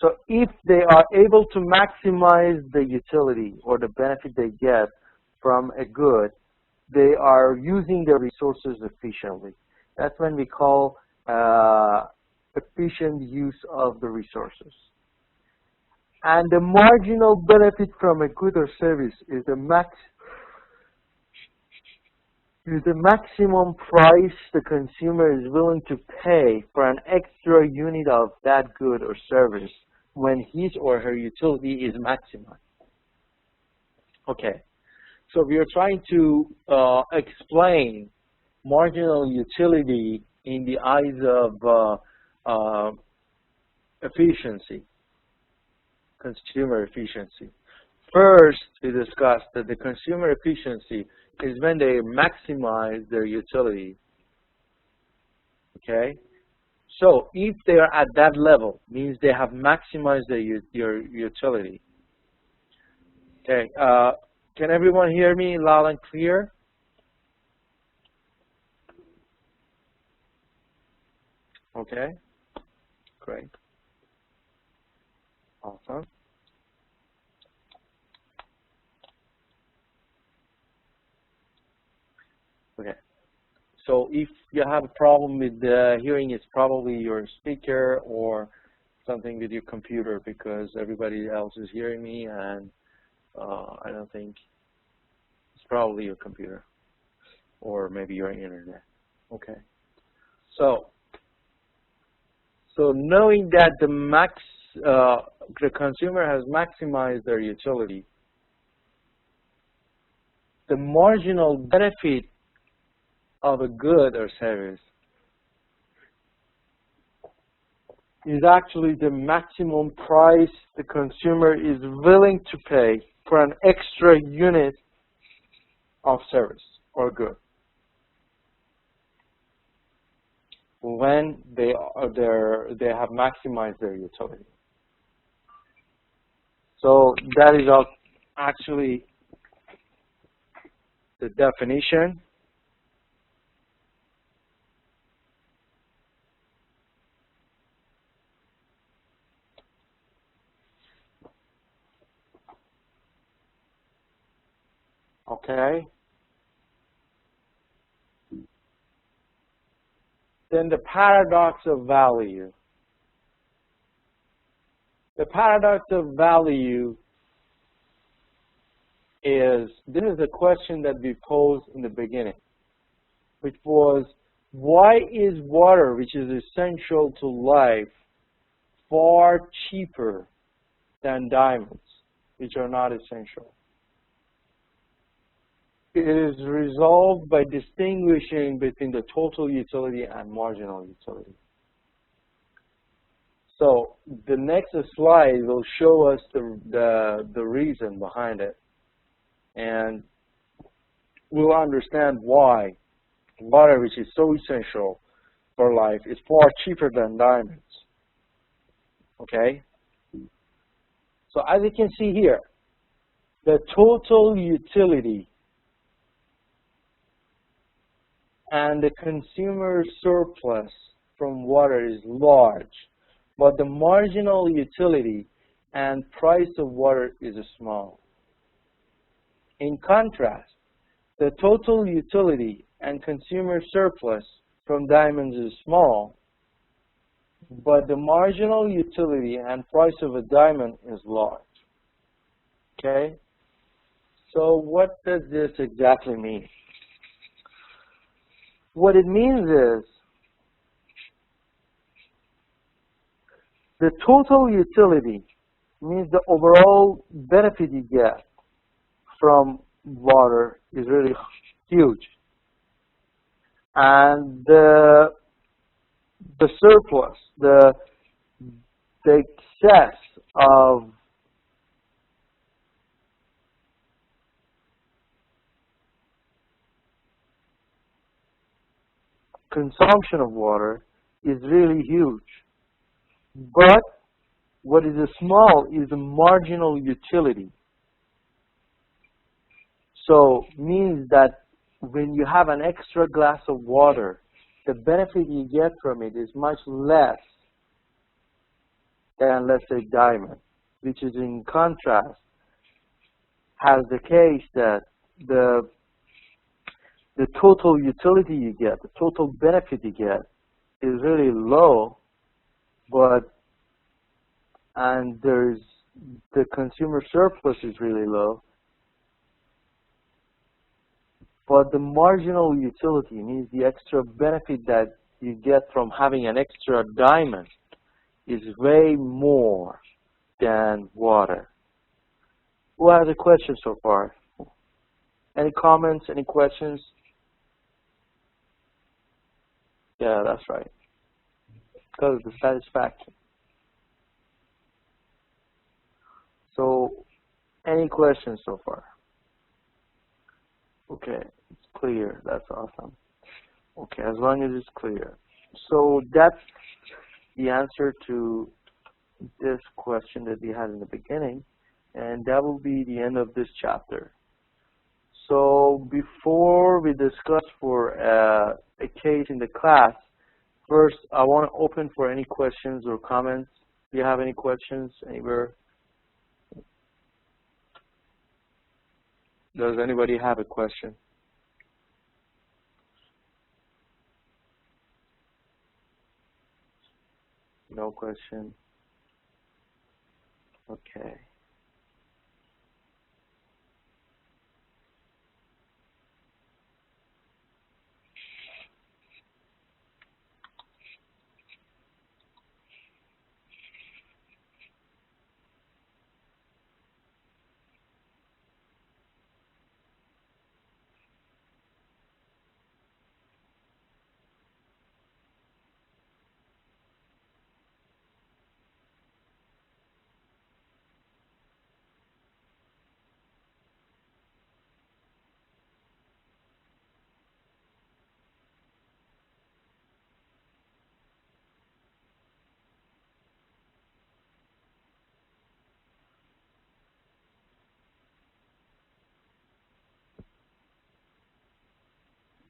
So if they are able to maximize the utility or the benefit they get from a good, they are using their resources efficiently. That's when we call efficient use of the resources. And the marginal benefit from a good or service is the maximum price the consumer is willing to pay for an extra unit of that good or service when his or her utility is maximized. Okay, so we are trying to explain marginal utility in the eyes of efficiency, consumer efficiency. First, we discussed that the consumer efficiency is when they maximize their utility. Okay? So if they are at that level, means they have maximized their utility. Okay, can everyone hear me loud and clear? Okay, great. Awesome. So if you have a problem with the hearing, it's probably your speaker or something with your computer, because everybody else is hearing me, and I don't think it's probably your computer or maybe your internet. Okay. So knowing that the consumer has maximized their utility, the marginal benefit of a good or service is actually the maximum price the consumer is willing to pay for an extra unit of service or good when they have maximized their utility. So that is actually the definition. Okay. Then the paradox of value. The paradox of value is, this is a question that we posed in the beginning, which was, why is water, which is essential to life, far cheaper than diamonds, which are not essential? It is resolved by distinguishing between the total utility and marginal utility. So the next slide will show us the reason behind it, and we'll understand why water, which is so essential for life, is far cheaper than diamonds. Okay? So as you can see here, the total utility and the consumer surplus from water is large, but the marginal utility and price of water is small. In contrast, the total utility and consumer surplus from diamonds is small, but the marginal utility and price of a diamond is large. Okay? So what does this exactly mean? What it means is, the total utility means the overall benefit you get from water is really huge. And the surplus, the excess of consumption of water is really huge. But what is small is the marginal utility. So means that when you have an extra glass of water, the benefit you get from it is much less than, let's say, diamond, which is in contrast, has the case that the total utility you get, the total benefit you get is really low, and there's the consumer surplus is really low, but the marginal utility means the extra benefit that you get from having an extra diamond is way more than water. Who has a question so far? Any comments, any questions? Yeah, that's right. Because of the satisfaction. So, any questions so far? Okay, it's clear. That's awesome. Okay, as long as it's clear. So that's the answer to this question that we had in the beginning, and that will be the end of this chapter. So before we discuss for a case in the class, first I want to open for any questions or comments. Do you have any questions anywhere? Does anybody have a question? question. Okay.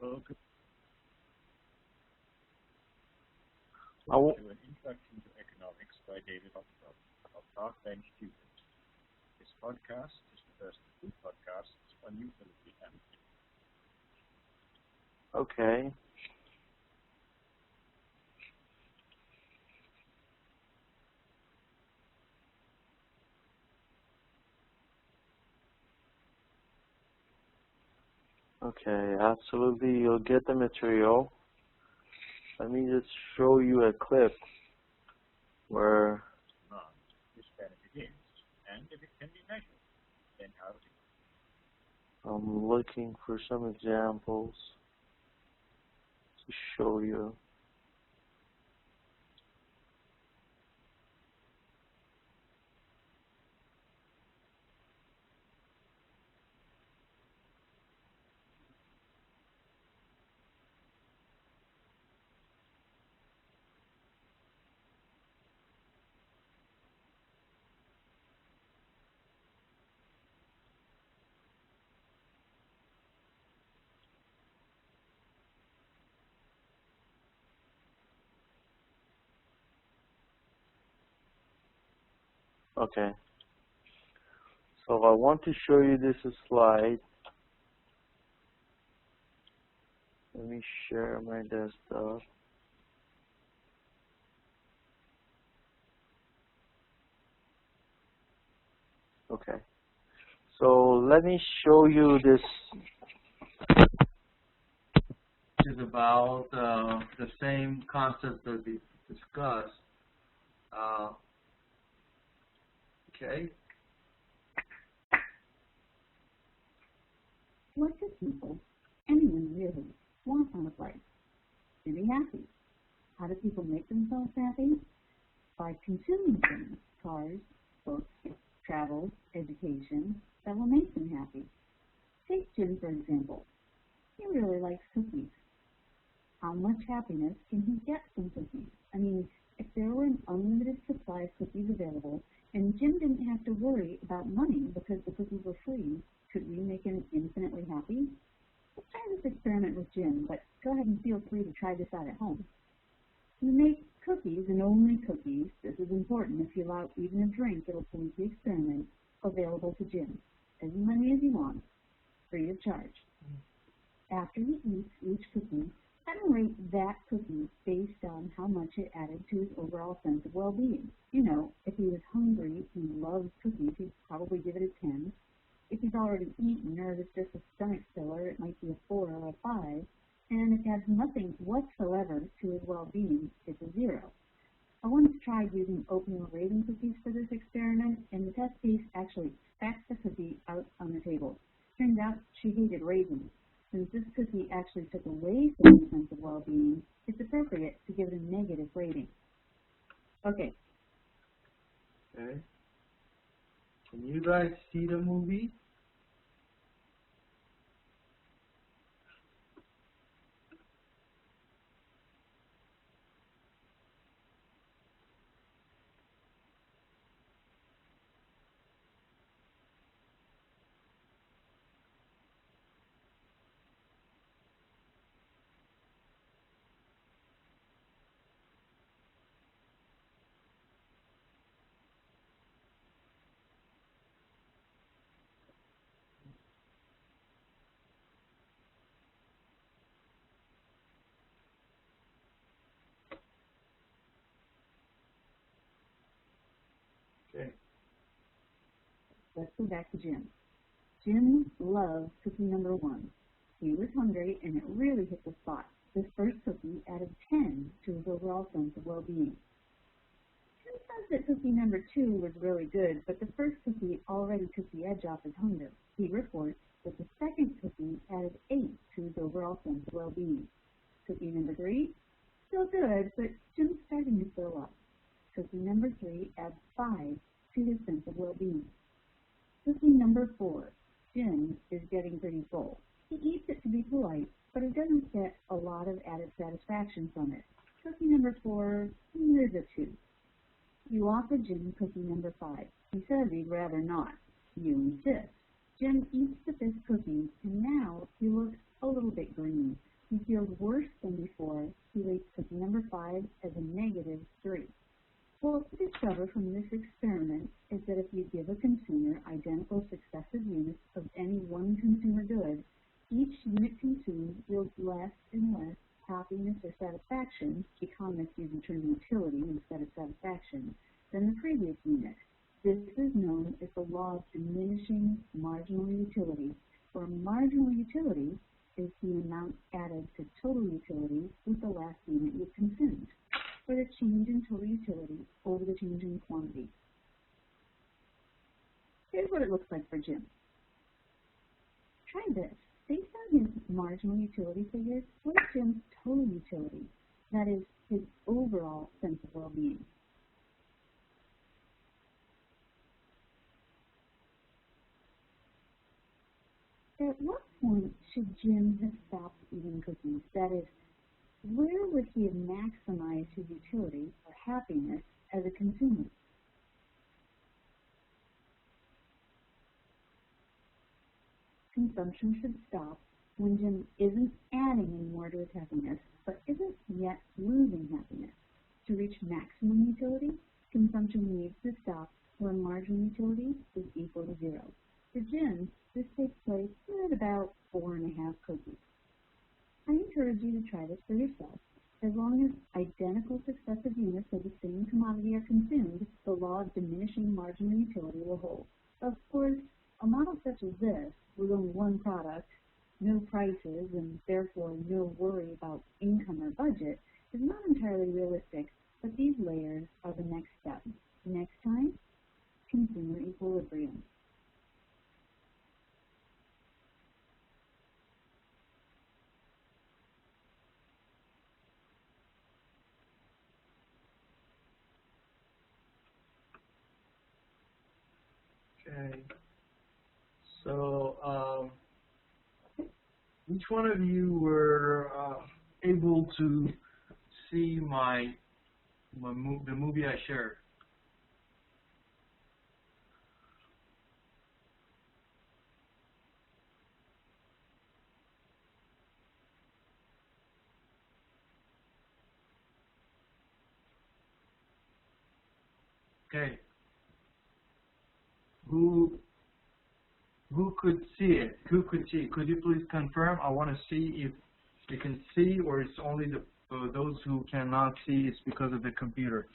Okay. I w- To an Introduction to Economics by David Oxford of Park Bench Tutors. This podcast is the first of two podcasts on utility and okay. Okay, absolutely. You'll get the material. Let me just show you a clip where demand. This benefit is, and if it can be measured, then how to. I'm looking for some examples to show you. Okay. So I want to show you this slide. Let me share my desktop. Okay. So let me show you this. Is about the same concept that we discussed. Okay. What do people, anyone really, want out of life? To be happy. How do people make themselves happy? By consuming things, cars, books, travel, education, that will make them happy. Take Jim, for example. He really likes cookies. How much happiness can he get from cookies? I mean, if there were an unlimited supply of cookies available, and Jim didn't have to worry about money because the cookies were free, could we make him infinitely happy? Let's try this experiment with Jim, but go ahead and feel free to try this out at home. You make cookies and only cookies. This is important. If you allow even a drink, it'll change the experiment. Available to Jim. As many as he wants, free of charge. After he eats each cookie, have him rate that cookie based on how much it added to his overall sense of well-being. You know, if he was hungry and loves cookies, he'd probably give it a 10. If he's already eaten or if it's just a stomach filler, it might be a 4 or a 5. And if it adds nothing whatsoever to his well-being, it's a 0. I once tried using oatmeal raisin cookies for this experiment, and the test case actually spat the cookie out on the table. Turns out she hated raisins. Since this cookie actually took away from the sense of well-being, it's appropriate to give it a negative rating. Okay. Okay. Can you guys see the movie? let's go back to Jim. Jim loved cookie number 1. He was hungry, and it really hit the spot. This first cookie added 10 to his overall sense of well-being. Jim says that cookie number 2 was really good, but the first cookie already took the edge off his hunger. He reports that the second cookie added 8 to his overall sense of well-being. Cookie number 3, still good, but Jim's starting to fill up. Cookie number 3 adds 5 to his sense of well-being. Cookie number 4, Jim is getting pretty full. He eats it to be polite, but he doesn't get a lot of added satisfaction from it. Cookie number 4, there's a 2. You offer Jim cookie number 5. He says he'd rather not. You insist. Jim eats the 5th cookie, and now he looks a little bit green. He feels worse than before. He rates cookie number 5 as a -3. What we discover from this experiment is that if you give a consumer identical successive units of any one consumer good, each unit consumed yields less and less happiness or satisfaction, economists use the term utility instead of satisfaction, than the previous unit. This is known as the law of diminishing marginal utility, where marginal utility is the amount added to total utility with the last unit you consumed, or the change in total utility over the change in quantity. Here's what it looks like for Jim. Try this. Based on his marginal utility figures, what is Jim's total utility? That is, his overall sense of well-being. At what point should Jim have stopped eating cookies? That is, where would he have maximized his utility or happiness as a consumer? Consumption should stop when Jim isn't adding any more to his happiness, but isn't yet losing happiness. To reach maximum utility, consumption needs to stop when marginal utility is equal to 0. For Jim, this takes place at about 4.5 cookies. I encourage you to try this for yourself. As long as identical successive units of the same commodity are consumed, the law of diminishing marginal utility will hold. Of course, a model such as this, with only one product, no prices, and therefore no worry about income or budget, is not entirely realistic, but these layers are the next step. Next time, consumer equilibrium. Okay. So, which one of you were able to see the movie I shared? Okay. Who could see it? Who could see it? Could you please confirm? I want to see if you can see, or it's only those who cannot see. It's because of the computer.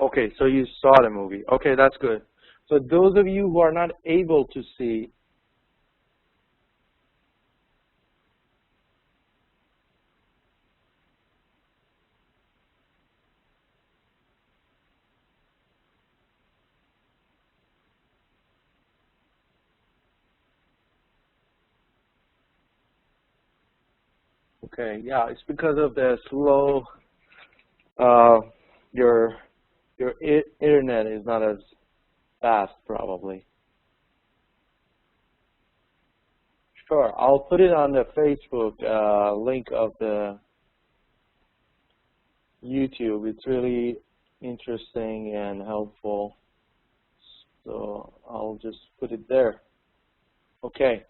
Okay, so you saw the movie. Okay, that's good. So those of you who are not able to see, okay, yeah, it's because of the slow, your internet is not as fast, probably. Sure, I'll put it on the Facebook link of the YouTube. It's really interesting and helpful, so I'll just put it there. Okay.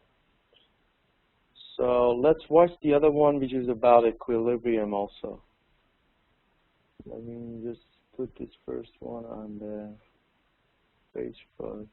So let's watch the other one, which is about equilibrium also. Let me just put this first one on the Facebook.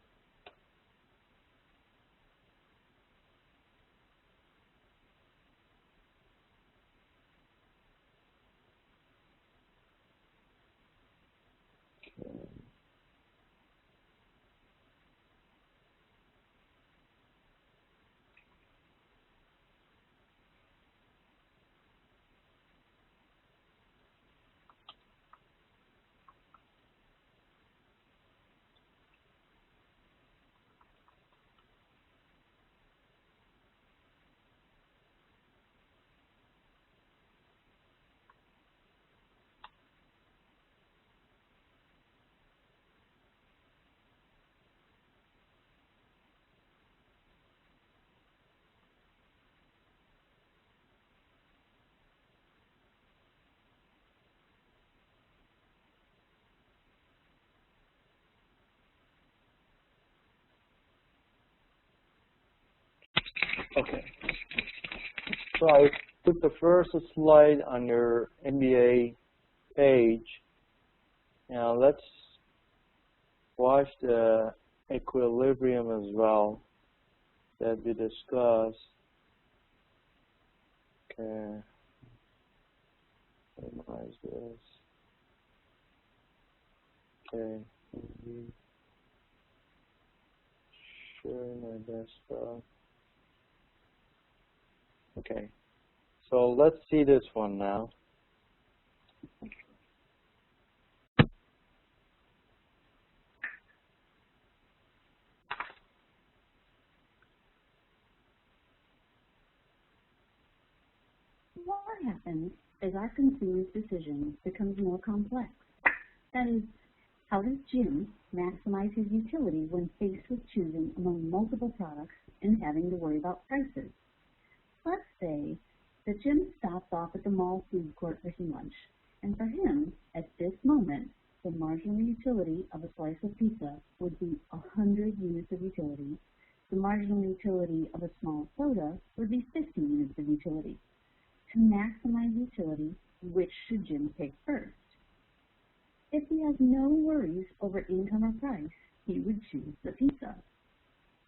Okay. So I took the first slide on your MBA page. Now let's watch the equilibrium as well that we discussed. Okay. Minimize this. Okay. Share my desktop. Okay. So let's see this one now. What happens as our consumer's decision becomes more complex? That is, how does Jim maximize his utility when faced with choosing among multiple products and having to worry about prices? Let's say that Jim stops off at the mall food court for some lunch, and for him, at this moment, the marginal utility of a slice of pizza would be 100 units of utility. The marginal utility of a small soda would be 50 units of utility. To maximize utility, which should Jim take first? If he has no worries over income or price, he would choose the pizza.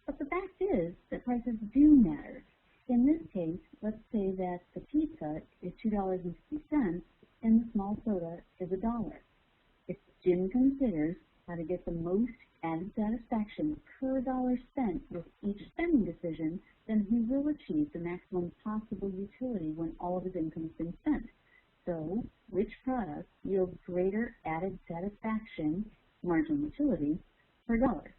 But the fact is that prices do matter. In this case, let's say that the pizza is $2.50 and the small soda is $1. If Jim considers how to get the most added satisfaction per dollar spent with each spending decision, then he will achieve the maximum possible utility when all of his income has been spent. So, which product yields greater added satisfaction, marginal utility, per dollar?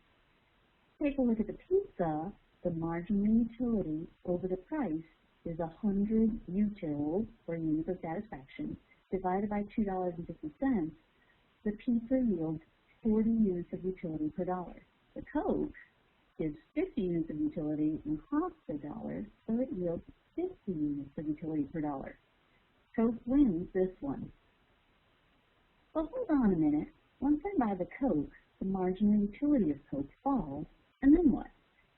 Take a look at the pizza. The marginal utility over the price is 100 util, or units of satisfaction, divided by $2.50. The pizza yields 40 units of utility per dollar. The Coke gives 50 units of utility and costs $1, so it yields 50 units of utility per dollar. Coke wins this one. But hold on a minute. Once I buy the Coke, the marginal utility of Coke falls, and then what?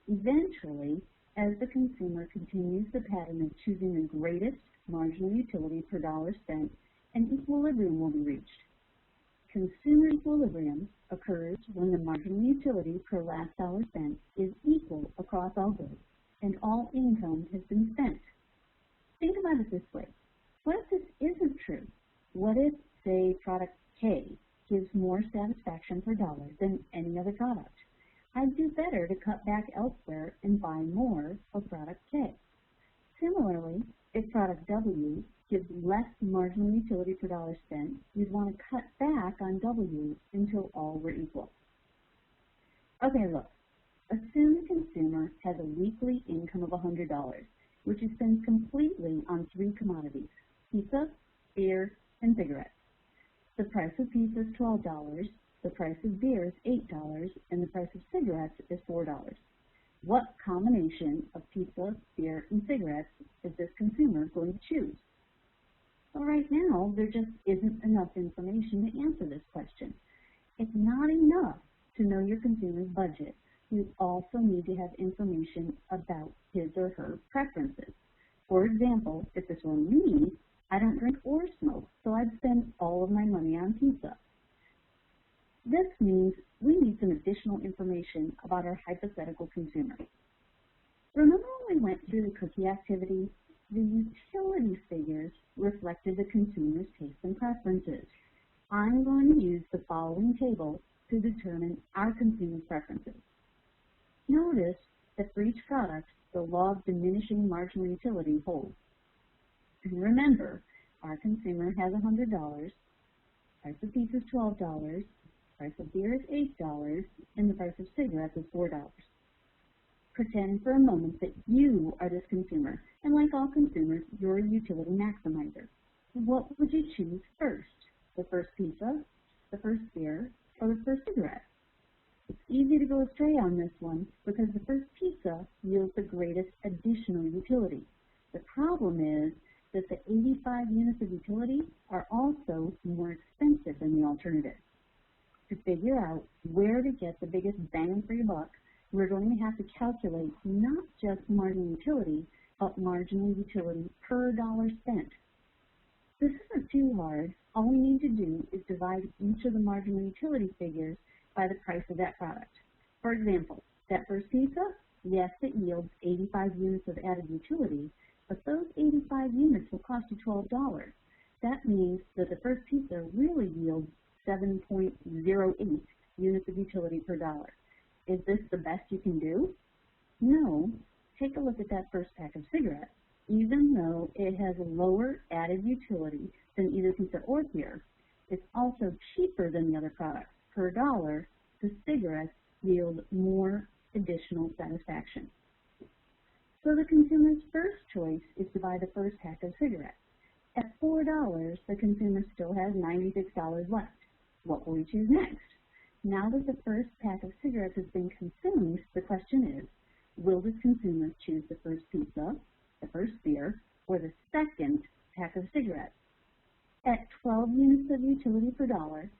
Eventually, as the consumer continues the pattern of choosing the greatest marginal utility per dollar spent, an equilibrium will be reached. Consumer equilibrium occurs when the marginal utility per last dollar spent is equal across all goods, and all income has been spent. Think about it this way. What if this isn't true? What if, say, product K gives more satisfaction per dollar than any other product? I'd do better to cut back elsewhere and buy more of product K. Similarly, if product W gives less marginal utility per dollar spent, you'd want to cut back on W until all were equal. Okay, look. Assume the consumer has a weekly income of $100, which he spends completely on 3 commodities: pizza, beer, and cigarettes. The price of pizza is $12, the price of beer is $8, and the price of cigarettes is $4. What combination of pizza, beer, and cigarettes is this consumer going to choose? Well, right now, there just isn't enough information to answer this question. It's not enough to know your consumer's budget. You also need to have information about his or her preferences. For example, if this were me, I don't drink or smoke, so I'd spend all of my money on pizza. This means we need some additional information about our hypothetical consumer. Remember when we went through the cookie activity? The utility figures reflected the consumer's tastes and preferences. I'm going to use the following table to determine our consumer's preferences. Notice that for each product, the law of diminishing marginal utility holds. And remember, our consumer has $100, price of pizza is $12, price of beer is $8, and the price of cigarettes is $4. Pretend for a moment that you are this consumer, and like all consumers, you're a utility maximizer. What would you choose first? The first pizza, the first beer, or the first cigarette? It's easy to go astray on this one because the first pizza yields the greatest additional utility. The problem is that the 85 units of utility are also more expensive than the alternative. To figure out where to get the biggest bang for your buck, we're going to have to calculate not just marginal utility, but marginal utility per dollar spent. This isn't too hard. All we need to do is divide each of the marginal utility figures by the price of that product. For example, that first pizza, yes, it yields 85 units of added utility, but those 85 units will cost you $12. That means that the first pizza really yields 7.08 units of utility per dollar. Is this the best you can do? No. Take a look at that first pack of cigarettes. Even though it has a lower added utility than either pizza or beer, it's also cheaper than the other products. Per dollar, the cigarettes yield more additional satisfaction. So the consumer's first choice is to buy the first pack of cigarettes. At $4, the consumer still has $96 left. What will we choose next? Now that the first pack of cigarettes has been consumed, the question is, will this consumer choose the first pizza, the first beer, or the second pack of cigarettes? At 12 units of utility per dollar,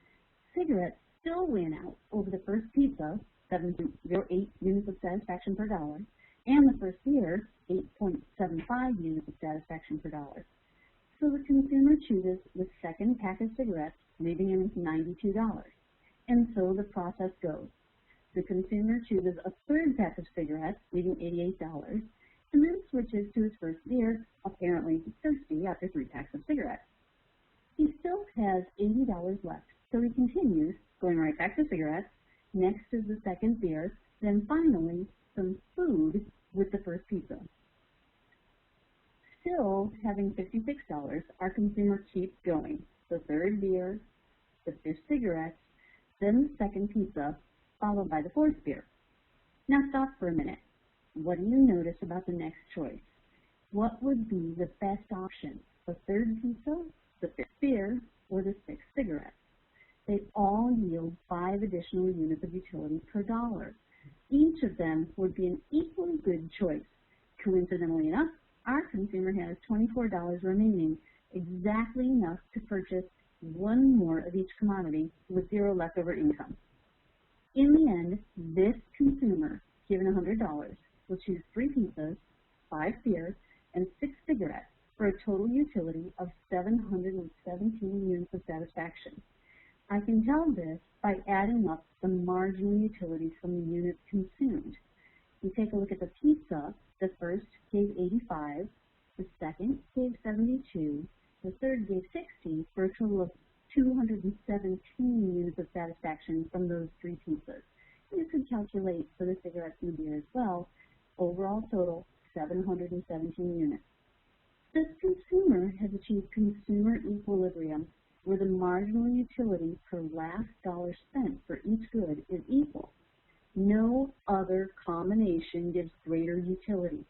cigarettes still win out over the first pizza, 7.08 units of satisfaction per dollar, and the first beer, 8.75 units of satisfaction per dollar. So the consumer chooses the second pack of cigarettes, leaving him with $92. And so the process goes. The consumer chooses a third pack of cigarettes, leaving $88, and then switches to his first beer, apparently thirsty after 3 packs of cigarettes. He still has $80 left, so he continues, going right back to cigarettes. Next is the second beer, then finally some food with the first pizza. Still having $56, our consumer keeps going. The third beer, the 5th cigarettes, then the second pizza, followed by the 4th beer. Now stop for a minute. What do you notice about the next choice? What would be the best option? The third pizza, the 5th beer, or the 6th cigarette? They all yield 5 additional units of utility per dollar. Each of them would be an equally good choice. Coincidentally enough, our consumer has $24 remaining, exactly enough to purchase one more of each commodity with 0 leftover income. In the end, this consumer, given $100, will choose 3 pizzas, 5 beers, and 6 cigarettes for a total utility of 717 units of satisfaction. I can tell this by adding up the marginal utilities from the units consumed. We take a look at the pizza. The first gave 85, the second gave 72, the third gave 60, for a total of 217 units of satisfaction from those 3 pizzas. You could calculate for the cigarettes and the beer as well. Overall total, 717 units. This consumer has achieved consumer equilibrium, where the marginal utility per last dollar spent for each good is equal. No other combination gives greater utility.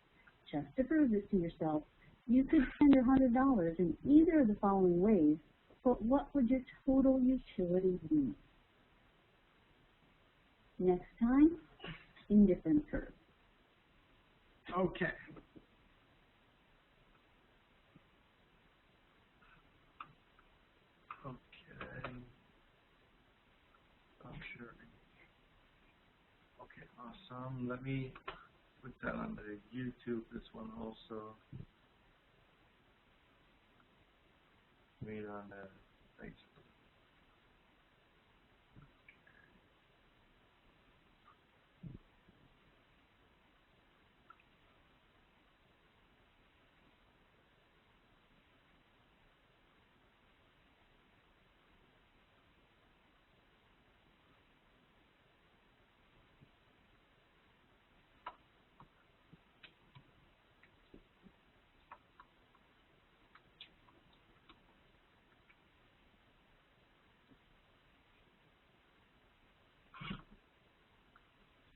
Just to prove this to yourself, you could spend your $100 in either of the following ways, but what would your total utility be? Next time, indifference curve. Okay. Sure. Okay, awesome. Let me put that on the YouTube, this one also. Read on the Facebook.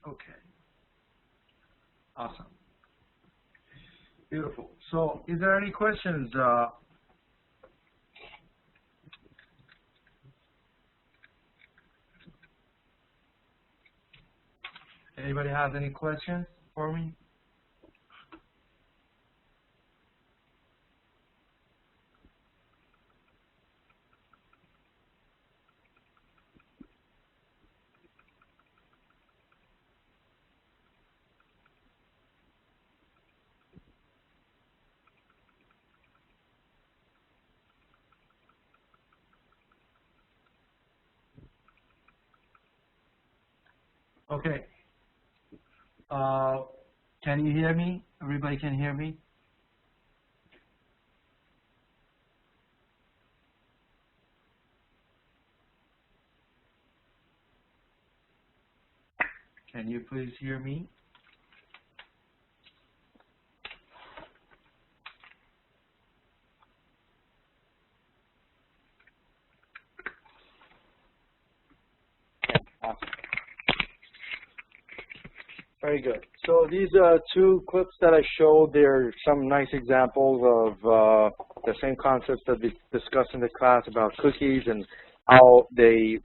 Okay. Awesome. Beautiful. So, is there any questions? Anybody have any questions for me? Okay. Can you hear me? Everybody can hear me? Can you please hear me? Awesome. Very good. So these two clips that I showed, they're some nice examples of the same concepts that we discussed in the class about cookies and how they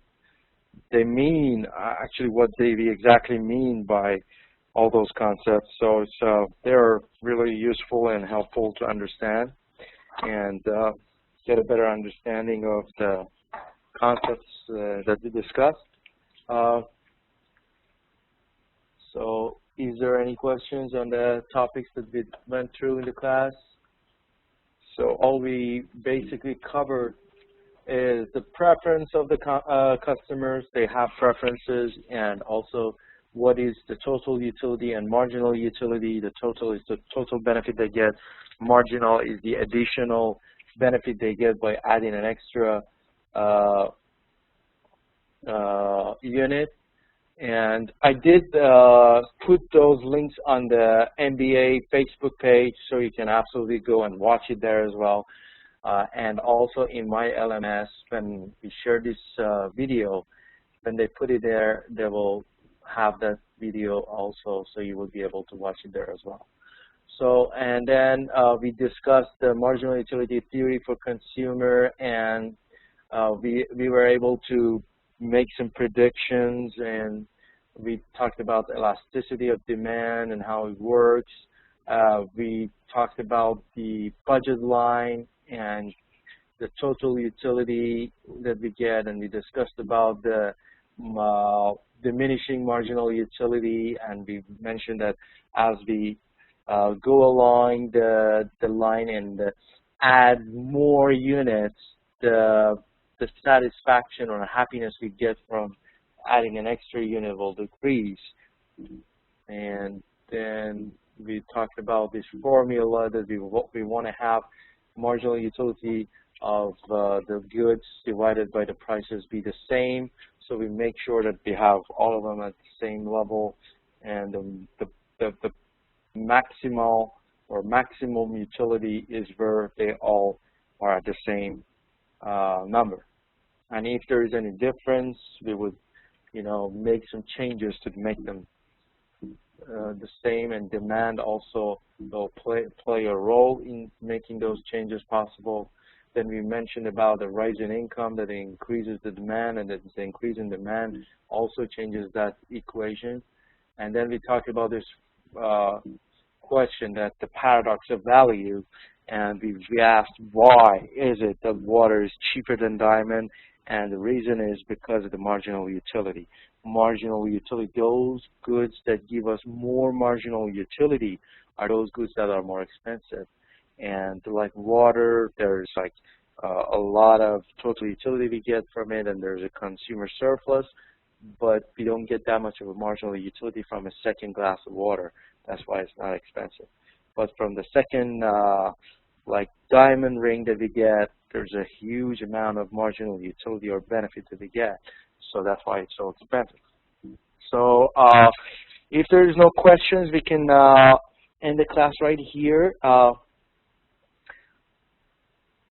mean actually what they exactly mean by all those concepts. So it's they're really useful and helpful to understand and get a better understanding of the concepts that we discussed. So is there any questions on the topics that we went through in the class? So all we basically covered is the preference of the customers. They have preferences, and also what is the total utility and marginal utility. The total is the total benefit they get. Marginal is the additional benefit they get by adding an extra unit. And I did put those links on the MBA Facebook page, so you can absolutely go and watch it there as well. And also in my LMS, when we share this video, when they put it there, they will have that video also, so you will be able to watch it there as well. So, and then we discussed the marginal utility theory for consumer, and we were able to make some predictions, and we talked about elasticity of demand and how it works. We talked about the budget line and the total utility that we get, and we discussed about the diminishing marginal utility, and we mentioned that as we go along the line and add more units, the satisfaction or happiness we get from adding an extra unit will decrease. And then we talked about this formula that we want to have marginal utility of the goods divided by the prices be the same. So we make sure that we have all of them at the same level, and the maximal or maximum utility is where they all are at the same number. And if there is any difference, we would, make some changes to make them the same, and demand also will play a role in making those changes possible. Then we mentioned about the rise in income, that it increases the demand, and that the increase in demand also changes that equation. And then we talked about this question, that the paradox of value, and we asked why is it that water is cheaper than diamond, and the reason is because of the marginal utility. Marginal utility, those goods that give us more marginal utility are those goods that are more expensive. And like water, there's like a lot of total utility we get from it, and there's a consumer surplus, but we don't get that much of a marginal utility from a second glass of water. That's why it's not expensive. But from the second, like diamond ring that we get, there's a huge amount of marginal utility or benefit that we get. So that's why it's so expensive. So if there's no questions, we can end the class right here.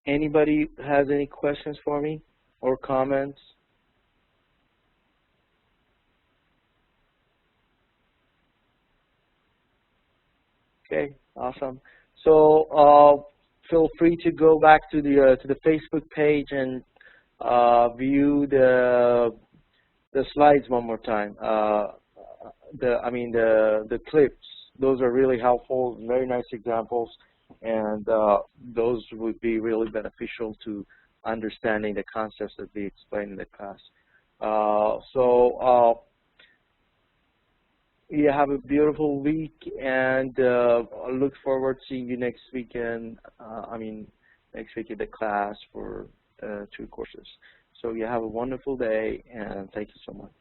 Anybody has any questions for me or comments? Okay, awesome. So feel free to go back to the Facebook page and view the slides one more time. The clips. Those are really helpful, very nice examples, and those would be really beneficial to understanding the concepts that we explained in the class. You have a beautiful week, and I look forward to seeing you next weekend. Next week in the class for 2 courses. So you have a wonderful day, and thank you so much.